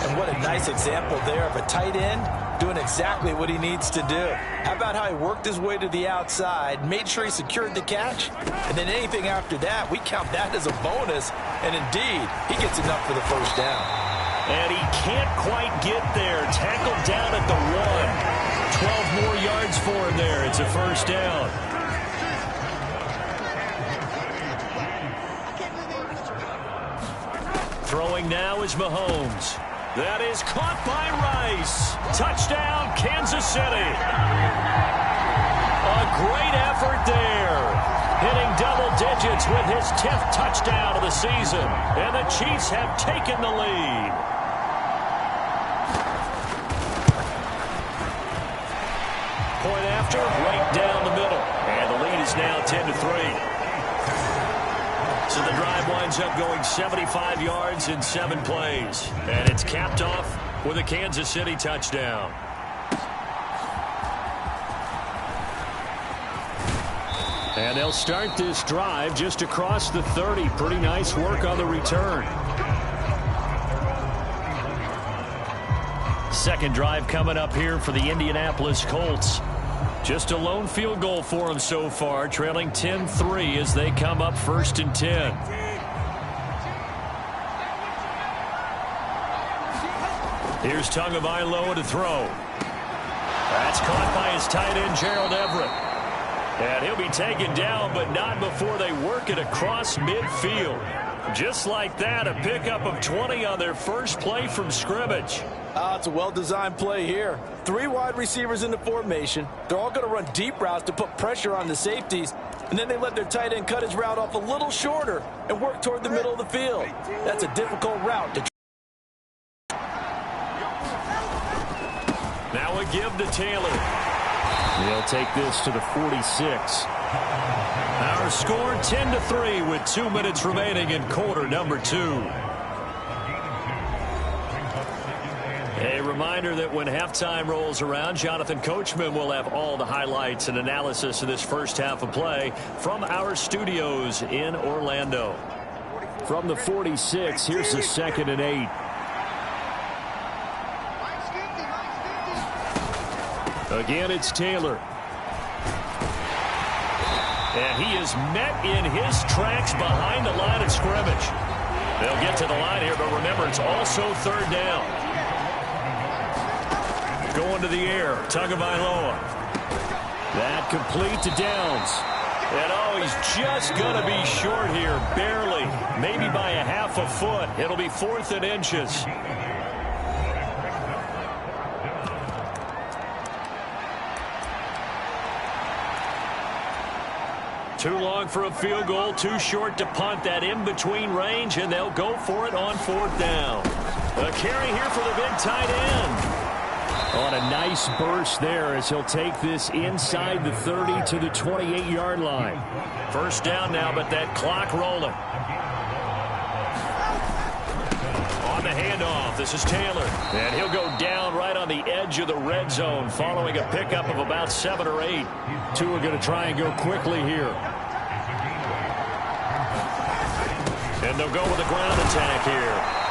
And what a nice example there of a tight end doing exactly what he needs to do. How about how he worked his way to the outside, made sure he secured the catch, and then anything after that, we count that as a bonus. And indeed, he gets enough for the 1st down. And he can't quite get there. Tackled down at the 1. 12 more yards for him there. It's a 1st down. Throwing now is Mahomes. That is caught by Rice. Touchdown, Kansas City. A great effort there. Hitting double digits with his 10th touchdown of the season. And the Chiefs have taken the lead. Point after, right down the middle. And the lead is now 10-3. So the drive winds up going 75 yards in 7 plays. And it's capped off with a Kansas City touchdown. And they'll start this drive just across the 30. Pretty nice work on the return. Second drive coming up here for the Indianapolis Colts. Just a lone field goal for them so far, trailing 10-3 as they come up 1st and 10. Here's Tagovailoa to throw. That's caught by his tight end, Gerald Everett. And he'll be taken down, but not before they work it across midfield. Just like that, a pickup of 20 on their first play from scrimmage. It's a well-designed play here. 3 wide receivers in the formation. They're all going to run deep routes to put pressure on the safeties. And then they let their tight end cut his route off a little shorter and work toward the middle of the field. That's a difficult route to. Now a give to Taylor. They'll take this to the 46. Our score 10-3 with 2 minutes remaining in quarter number 2. A reminder that when halftime rolls around, Jonathan Coachman will have all the highlights and analysis of this first half of play from our studios in Orlando. From the 46, here's the 2nd and 8. Again, it's Taylor. And he is met in his tracks behind the line of scrimmage. They'll get to the line here, but remember, it's also 3rd down. Going to the air, Tagovailoa. That complete to Downs. And oh, he's just going to be short here, barely, maybe by a half a foot. It'll be 4th and inches. Too long for a field goal, too short to punt. That in-between range, and they'll go for it on 4th down. A carry here for the big tight end. On a nice burst there as he'll take this inside the 30 to the 28-yard line. 1st down now, but that clock rolling. On the handoff, this is Taylor. And he'll go down right on the edge of the red zone following a pickup of about 7 or 8. Two are going to try and go quickly here. And they'll go with a ground attack here.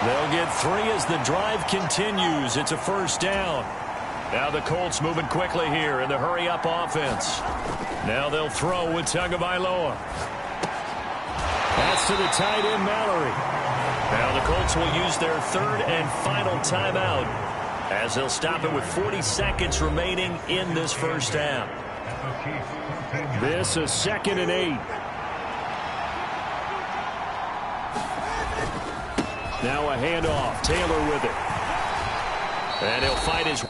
They'll get 3 as the drive continues. It's a 1st down. Now the Colts moving quickly here in the hurry-up offense. Now they'll throw with Tagovailoa. That's to the tight end, Mallory. Now the Colts will use their 3rd and final timeout as they'll stop it with 40 seconds remaining in this first half. This is 2nd and 8. Now a handoff. Taylor with it. And he'll fight his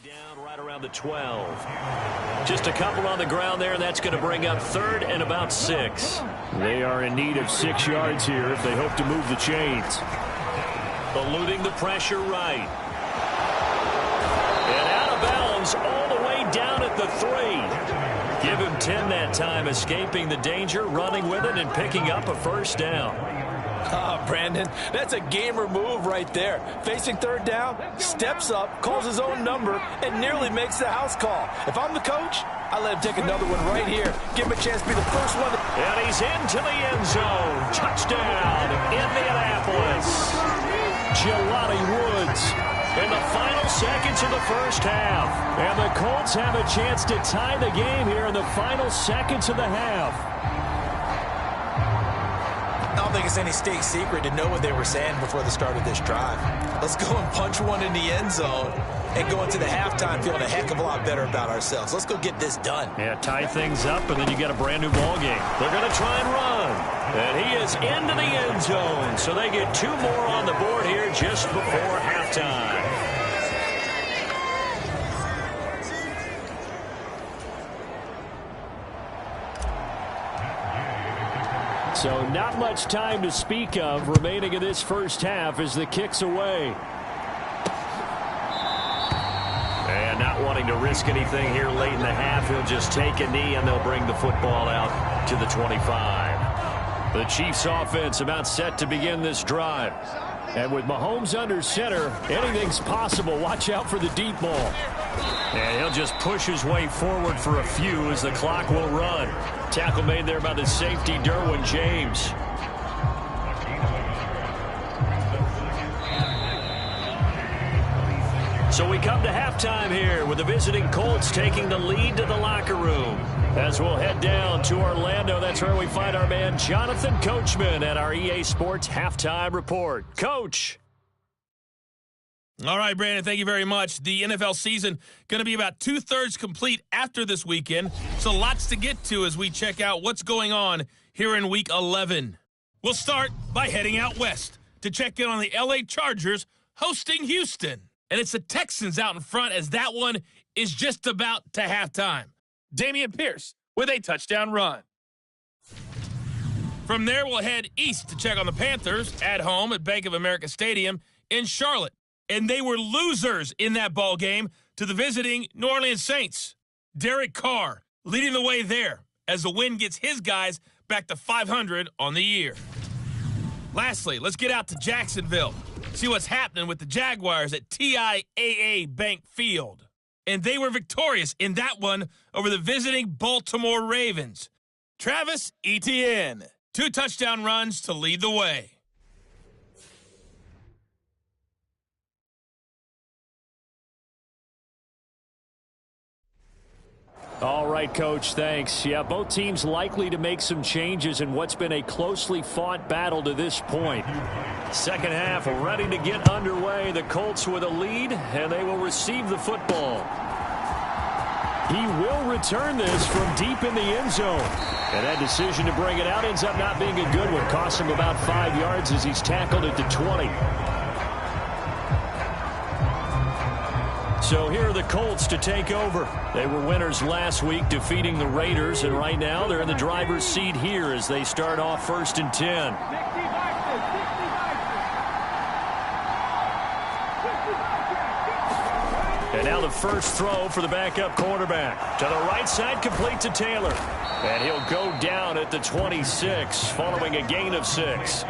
down right around the 12. Just a couple on the ground there, and that's going to bring up 3rd and about 6. They are in need of 6 yards here if they hope to move the chains. Eluding the pressure right. And out of bounds all the way down at the 3. Give him 10 that time, escaping the danger, running with it, and picking up a first down. Brandon, that's a gamer move right there. Facing 3rd down, steps up, calls his own number, and nearly makes the house call. If I'm the coach, I let him take another one right here. Give him a chance to be the first one. And he's into the end zone. Touchdown, Indianapolis. Jelani Woods in the final seconds of the first half. And the Colts have a chance to tie the game here in the final seconds of the half. I don't think it's any state secret to know what they were saying before the start of this drive. Let's go and punch one in the end zone and go into the halftime feeling a heck of a lot better about ourselves. Let's go get this done. Yeah, tie things up, and then you get a brand-new ball game. They're going to try and run. And he is into the end zone. So they get 2 more on the board here just before halftime. So not much time to speak of remaining in this first half as the kick's away. And not wanting to risk anything here late in the half, he'll just take a knee and they'll bring the football out to the 25. The Chiefs offense about set to begin this drive. And with Mahomes under center, anything's possible. Watch out for the deep ball. And he'll just push his way forward for a few as the clock will run. Tackle made there by the safety, Derwin James. So we come to halftime here with the visiting Colts taking the lead to the locker room. As we'll head down to Orlando, that's where we find our man Jonathan Coachman at our EA Sports Halftime Report. Coach. All right, Brandon, thank you very much. The NFL season going to be about 2/3 complete after this weekend, so lots to get to as we check out what's going on here in Week 11. We'll start by heading out west to check in on the LA Chargers hosting Houston. And it's the Texans out in front as that one is just about to halftime. Damian Pierce with a touchdown run. From there, we'll head east to check on the Panthers at home at Bank of America Stadium in Charlotte. And they were losers in that ball game to the visiting New Orleans Saints. Derek Carr leading the way there as the win gets his guys back to 500 on the year. Lastly, let's get out to Jacksonville. See what's happening with the Jaguars at TIAA Bank Field. And they were victorious in that one over the visiting Baltimore Ravens. Travis Etienne, 2 touchdown runs to lead the way. All right, Coach, thanks. Yeah, both teams likely to make some changes in what's been a closely fought battle to this point. Second half ready to get underway. The Colts with a lead, and they will receive the football. He will return this from deep in the end zone. And that decision to bring it out ends up not being a good one. Cost him about 5 yards as he's tackled at the 20. So here are the Colts to take over. They were winners last week, defeating the Raiders, and right now they're in the driver's seat here as they start off 1st and 10. And now the first throw for the backup quarterback. To the right side, complete to Taylor. And he'll go down at the 26, following a gain of 6.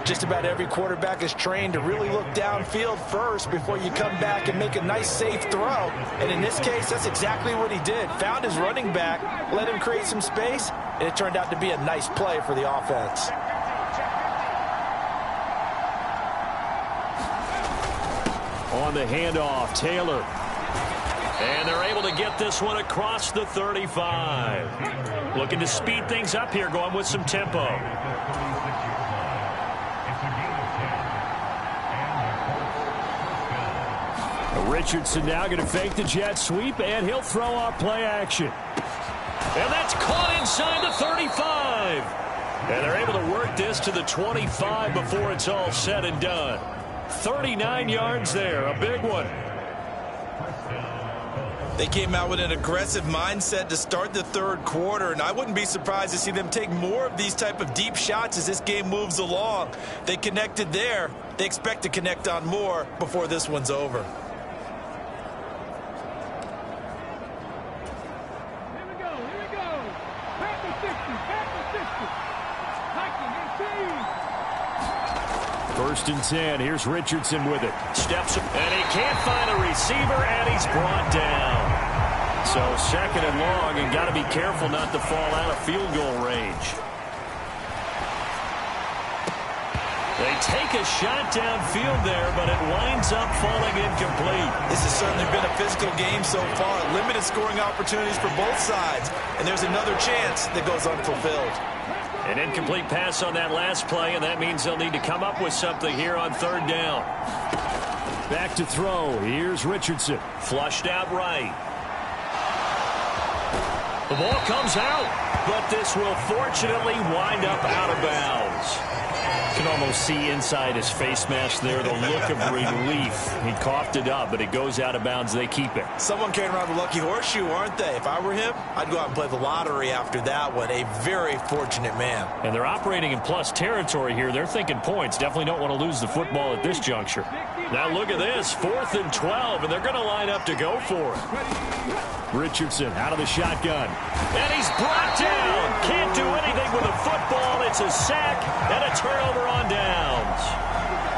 Just about every quarterback is trained to really look downfield first before you come back and make a nice, safe throw. And in this case, that's exactly what he did. Found his running back, let him create some space, and it turned out to be a nice play for the offense. On the handoff, Taylor. And they're able to get this one across the 35. Looking to speed things up here, going with some tempo. Richardson now going to fake the jet sweep, and he'll throw off play action. And that's caught inside the 35. And they're able to work this to the 25 before it's all said and done. 39 yards there, a big one. They came out with an aggressive mindset to start the third quarter, and I wouldn't be surprised to see them take more of these type of deep shots as this game moves along. They connected there. They expect to connect on more before this one's over. First and 10. Here's Richardson with it. Steps up, and he can't find a receiver, and he's brought down. So second and long, and got to be careful not to fall out of field goal range. They take a shot downfield there, but it winds up falling incomplete. This has certainly been a physical game so far. Limited scoring opportunities for both sides, and there's another chance that goes unfulfilled. An incomplete pass on that last play, and that means they'll need to come up with something here on third down. Back to throw. Here's Richardson. Flushed out right. The ball comes out, but this will fortunately wind up out of bounds. You can almost see inside his face mask there the look of relief. He coughed it up, but it goes out of bounds. They keep it. Someone carrying around the lucky horseshoe, aren't they? If I were him, I'd go out and play the lottery after that one. A very fortunate man. And they're operating in plus territory here. They're thinking points. Definitely don't want to lose the football at this juncture. Now look at this. 4th and 12, and they're going to line up to go for it. Richardson out of the shotgun. And he's brought down. Can't do anything with the football. It's a sack and a turnover on downs.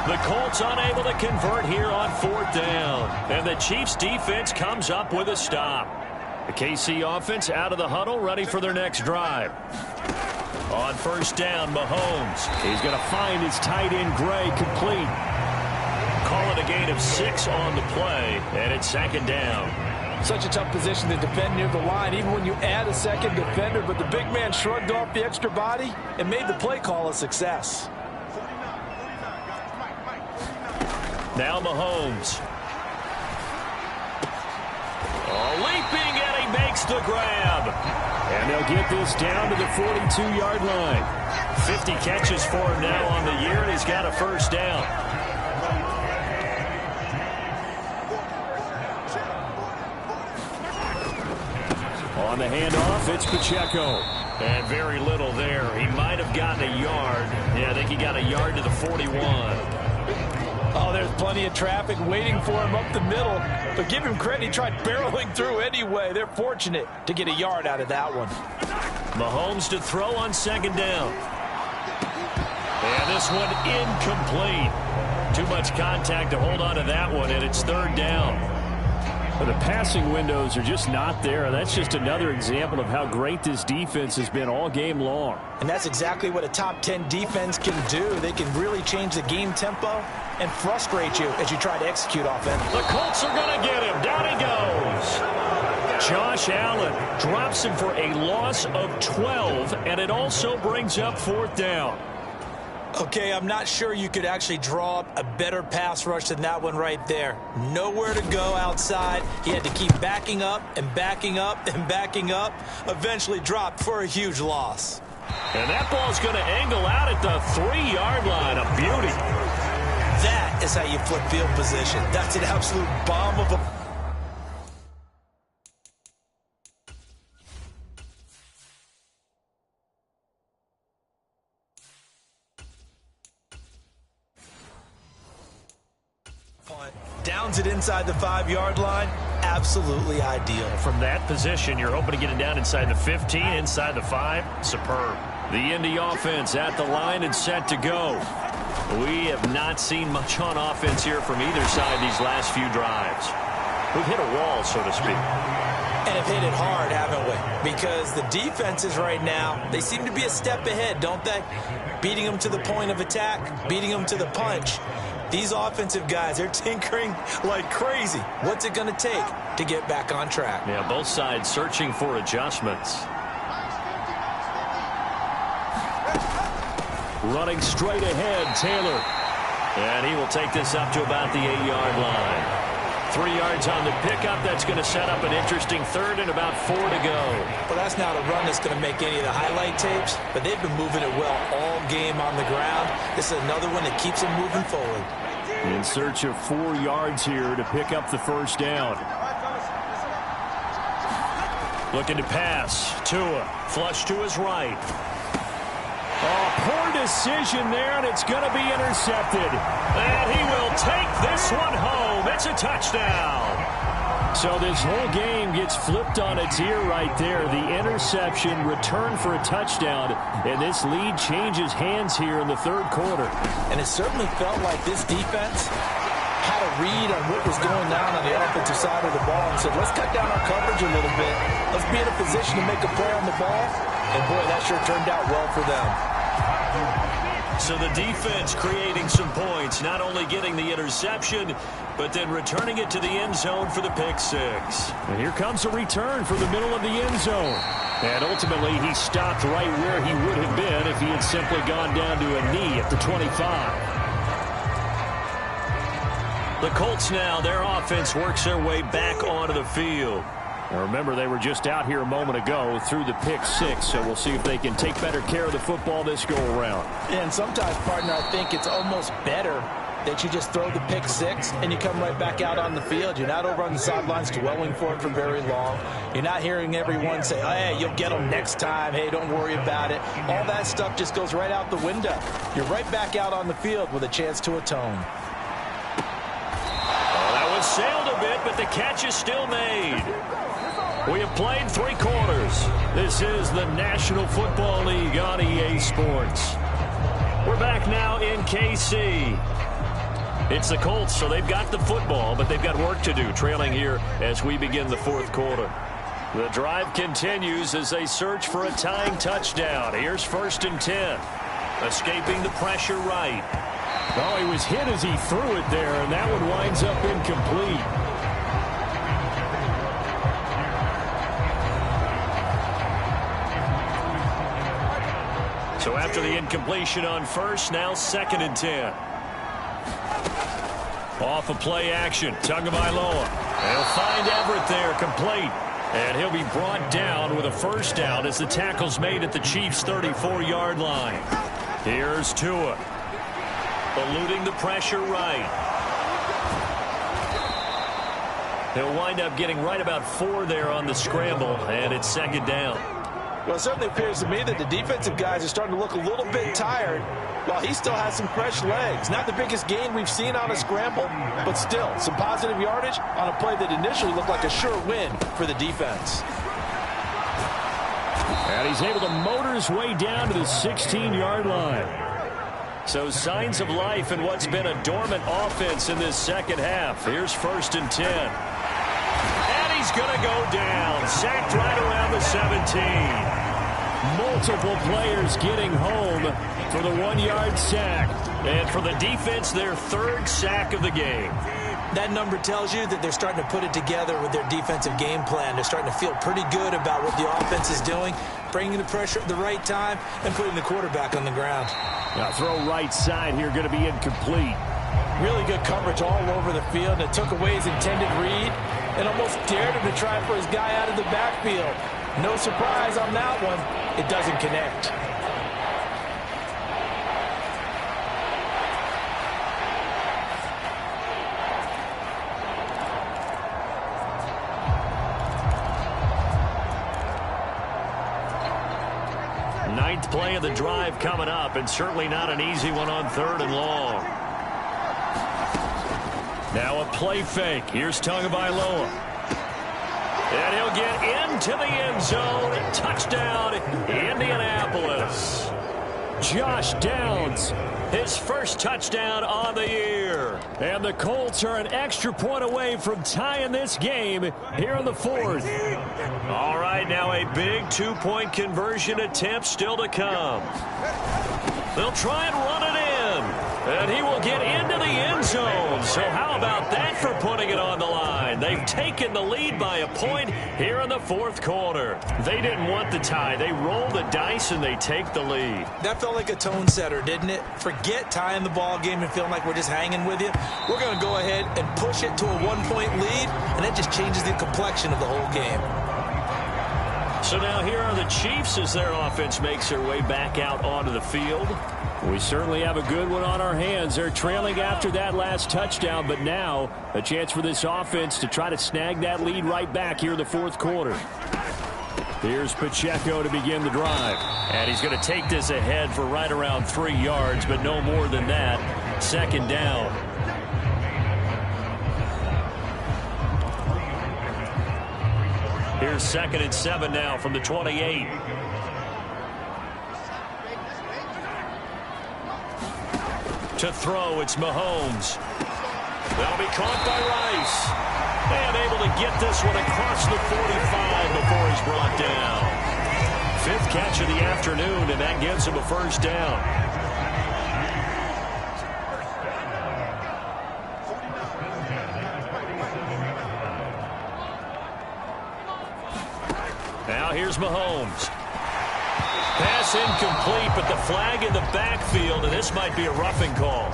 The Colts unable to convert here on 4th down. And the Chiefs defense comes up with a stop. The KC offense out of the huddle, ready for their next drive. On 1st down, Mahomes. He's going to find his tight end, Gray, complete. Call it a gain of 6 on the play, and it's 2nd down. Such a tough position to defend near the line, even when you add a second defender, but the big man shrugged off the extra body and made the play call a success. Now Mahomes. Leaping, and he makes the grab. And they'll get this down to the 42-yard line. 50 catches for him now on the year, and he's got a 1st down. On the handoff, it's Pacheco. And very little there. He might have gotten a yard. Yeah, I think he got a yard to the 41. Oh, there's plenty of traffic waiting for him up the middle. But give him credit, he tried barreling through anyway. They're fortunate to get a yard out of that one. Mahomes to throw on 2nd down. And this one incomplete. Too much contact to hold on to that one, and it's 3rd down. But the passing windows are just not there. That's just another example of how great this defense has been all game long. And that's exactly what a top 10 defense can do. They can really change the game tempo and frustrate you as you try to execute offense. The Colts are going to get him. Down he goes. Josh Allen drops him for a loss of 12, and it also brings up 4th down. Okay, I'm not sure you could actually draw up a better pass rush than that one right there. Nowhere to go outside. He had to keep backing up and backing up and backing up. Eventually dropped for a huge loss. And that ball's going to angle out at the 3-yard line. A beauty. That is how you flip field position. That's an absolute bomb of a... Downs it inside the 5-yard line. Absolutely ideal. From that position, you're hoping to get it down inside the 15, inside the 5. Superb. The Indy offense at the line and set to go. We have not seen much on offense here from either side these last few drives. We've hit a wall, so to speak. And have hit it hard, haven't we? Because the defenses right now, they seem to be a step ahead, don't they? Beating them to the point of attack, beating them to the punch. These offensive guys, they're tinkering like crazy. What's it going to take to get back on track? Yeah, both sides searching for adjustments. Running straight ahead, Taylor. And he will take this up to about the 8-yard line. 3 yards on the pickup. That's going to set up an interesting third and about 4 to go. Well, that's not a run that's going to make any of the highlight tapes, but they've been moving it well all game on the ground. This is another one that keeps them moving forward. In search of 4 yards here to pick up the first down. Looking to pass. Tua, flush to his right. Oh, poor decision there, and it's going to be intercepted. And he will take this one home. It's a touchdown. So this whole game gets flipped on its ear right there. The interception, return for a touchdown, and this lead changes hands here in the third quarter. And it certainly felt like this defense had a read on what was going on the offensive side of the ball and said, let's cut down our coverage a little bit. Let's be in a position to make a play on the ball. And, boy, that sure turned out well for them. So the defense creating some points, not only getting the interception, but then returning it to the end zone for the pick six. And here comes a return for the middle of the end zone. And ultimately, he stopped right where he would have been if he had simply gone down to a knee at the 25. The Colts now, their offense works their way back onto the field. Now remember, they were just out here a moment ago through the pick six, so we'll see if they can take better care of the football this go-around. And sometimes, partner, I think it's almost better that you just throw the pick six and you come right back out on the field. You're not over on the sidelines dwelling for it for very long. You're not hearing everyone say, hey, you'll get them next time. Hey, don't worry about it. All that stuff just goes right out the window. You're right back out on the field with a chance to atone. Sailed a bit, but the catch is still made. We have played 3 quarters. This is the National Football League on EA Sports. We're back now in KC. It's the Colts, so they've got the football, but they've got work to do, trailing here as we begin the fourth quarter. The drive continues as they search for a tying touchdown. Here's 1st and 10. Escaping the pressure right. Oh, he was hit as he threw it there, and that one winds up incomplete. So after the incompletion on first, now 2nd and 10. Off of play action, Tagovailoa. They'll find Everett there, complete. And he'll be brought down with a first down as the tackle's made at the Chiefs' 34-yard line. Here's Tua. Eluding the pressure right. He'll wind up getting right about 4 there on the scramble, and it's 2nd down. Well, it certainly appears to me that the defensive guys are starting to look a little bit tired while he still has some fresh legs. Not the biggest gain we've seen on a scramble, but still some positive yardage on a play that initially looked like a sure win for the defense. And he's able to motor his way down to the 16-yard line. So signs of life in what's been a dormant offense in this second half. Here's 1st and 10. And he's going to go down. Sacked right around the 17. Multiple players getting home for the 1-yard sack. And for the defense, their 3rd sack of the game. That number tells you that they're starting to put it together with their defensive game plan. They're starting to feel pretty good about what the offense is doing, bringing the pressure at the right time, and putting the quarterback on the ground. Now throw right side here, going to be incomplete. Really good coverage all over the field. It took away his intended read and almost dared him to try for his guy out of the backfield. No surprise on that one. It doesn't connect. Ninth play of the drive coming up, and certainly not an easy one on 3rd and long. Now a play fake. Here's Tagovailoa. And he'll get into the end zone. Touchdown, Indianapolis. Josh Downs, his first touchdown on the year. And the Colts are an extra point away from tying this game here in the 4th. All right, now a big 2-point conversion attempt still to come. They'll try and run it in. And he will get into the end zone. So how about that for putting it on the line? They've taken the lead by a point here in the fourth quarter. They didn't want the tie. They roll the dice and they take the lead. That felt like a tone setter, didn't it? Forget tying the ball game and feeling like we're just hanging with you. We're going to go ahead and push it to a one-point lead, and that just changes the complexion of the whole game. So now here are the Chiefs as their offense makes their way back out onto the field. We certainly have a good one on our hands. They're trailing after that last touchdown, but now a chance for this offense to try to snag that lead right back here in the fourth quarter. Here's Pacheco to begin the drive. And he's going to take this ahead for right around 3 yards, but no more than that. Second down. Here's 2nd and 7 now from the 28. To throw, it's Mahomes. That'll be caught by Rice. And able to get this one across the 45 before he's brought down. 5th catch of the afternoon, and that gives him a first down. Now here's Mahomes. Pass incomplete, but the flag in the backfield, and this might be a roughing call.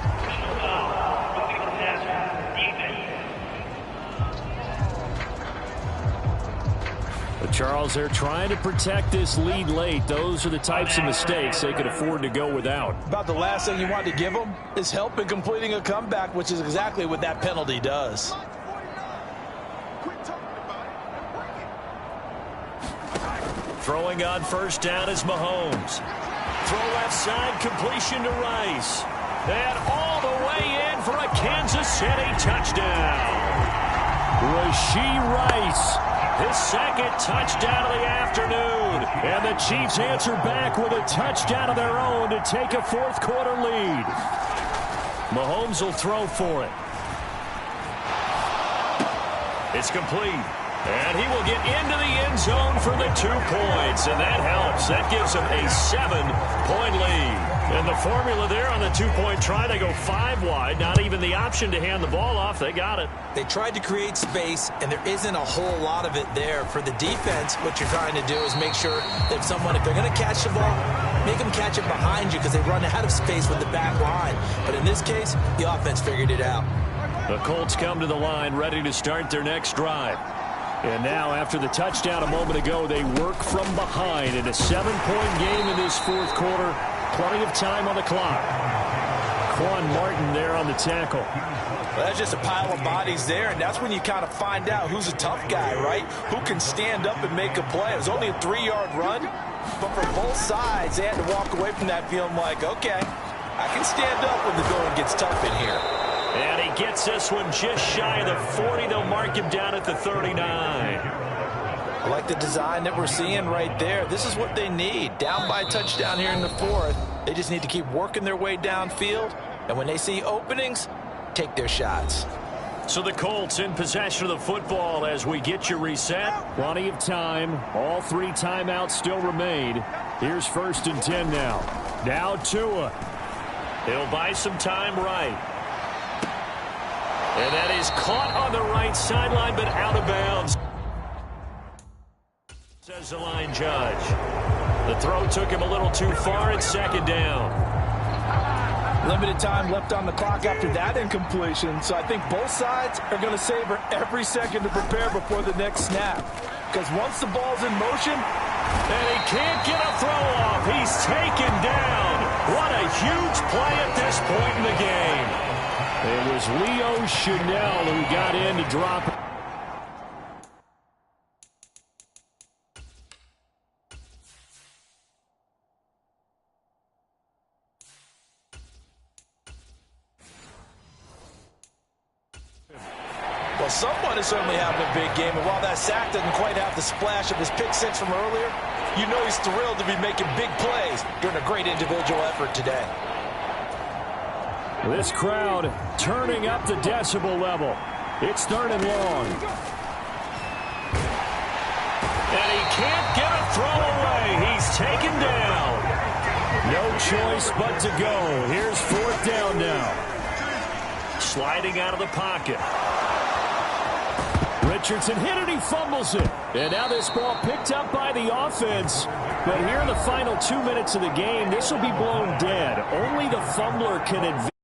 But Charles, they're trying to protect this lead late. Those are the types of mistakes they could afford to go without. About the last thing you want to give them is help in completing a comeback, which is exactly what that penalty does. Throwing on first down is Mahomes. Throw left side, completion to Rice. And all the way in for a Kansas City touchdown. Rashee Rice, his 2nd touchdown of the afternoon. And the Chiefs answer back with a touchdown of their own to take a fourth quarter lead. Mahomes will throw for it. It's complete. And he will get into the end zone for the 2 points. And that helps. That gives him a 7-point lead. And the formula there on the 2-point try, they go 5 wide. Not even the option to hand the ball off. They got it. They tried to create space, and there isn't a whole lot of it there. For the defense, what you're trying to do is make sure that if they're going to catch the ball, make them catch it behind you because they run out of space with the back line. But in this case, the offense figured it out. The Colts come to the line ready to start their next drive. And now, after the touchdown a moment ago, they work from behind in a 7-point game in this fourth quarter. Plenty of time on the clock. Quan Martin there on the tackle. Well, that's just a pile of bodies there, and that's when you kind of find out who's a tough guy, right? Who can stand up and make a play. It was only a 3-yard run, but for both sides, they had to walk away from that feeling like, okay, I can stand up when the going gets tough in here. And he gets this one just shy of the 40. They'll mark him down at the 39. I like the design that we're seeing right there. This is what they need. Down by a touchdown here in the 4th. They just need to keep working their way downfield. And when they see openings, take their shots. So the Colts in possession of the football as we get you reset. Plenty of time. All 3 timeouts still remain. Here's 1st and 10 now. Now Tua. He'll buy some time right. And that is caught on the right sideline, but out of bounds. Says the line judge. The throw took him a little too far. It's 2nd down. Limited time left on the clock after that incompletion, so I think both sides are going to savor every second to prepare before the next snap. Because once the ball's in motion, and he can't get a throw off. He's taken down. What a huge play at this point in the game. It was Leo Chanel who got in to drop it. Well, someone is certainly having a big game, and while that sack doesn't quite have the splash of his pick six from earlier, you know he's thrilled to be making big plays during a great individual effort today. This crowd turning up the decibel level. It's 3rd and long. And he can't get a throw away. He's taken down. No choice but to go. Here's fourth down now. Sliding out of the pocket. Richardson hit it, he fumbles it. And now this ball picked up by the offense. But here in the final 2 minutes of the game, this will be blown dead. Only the fumbler can advance.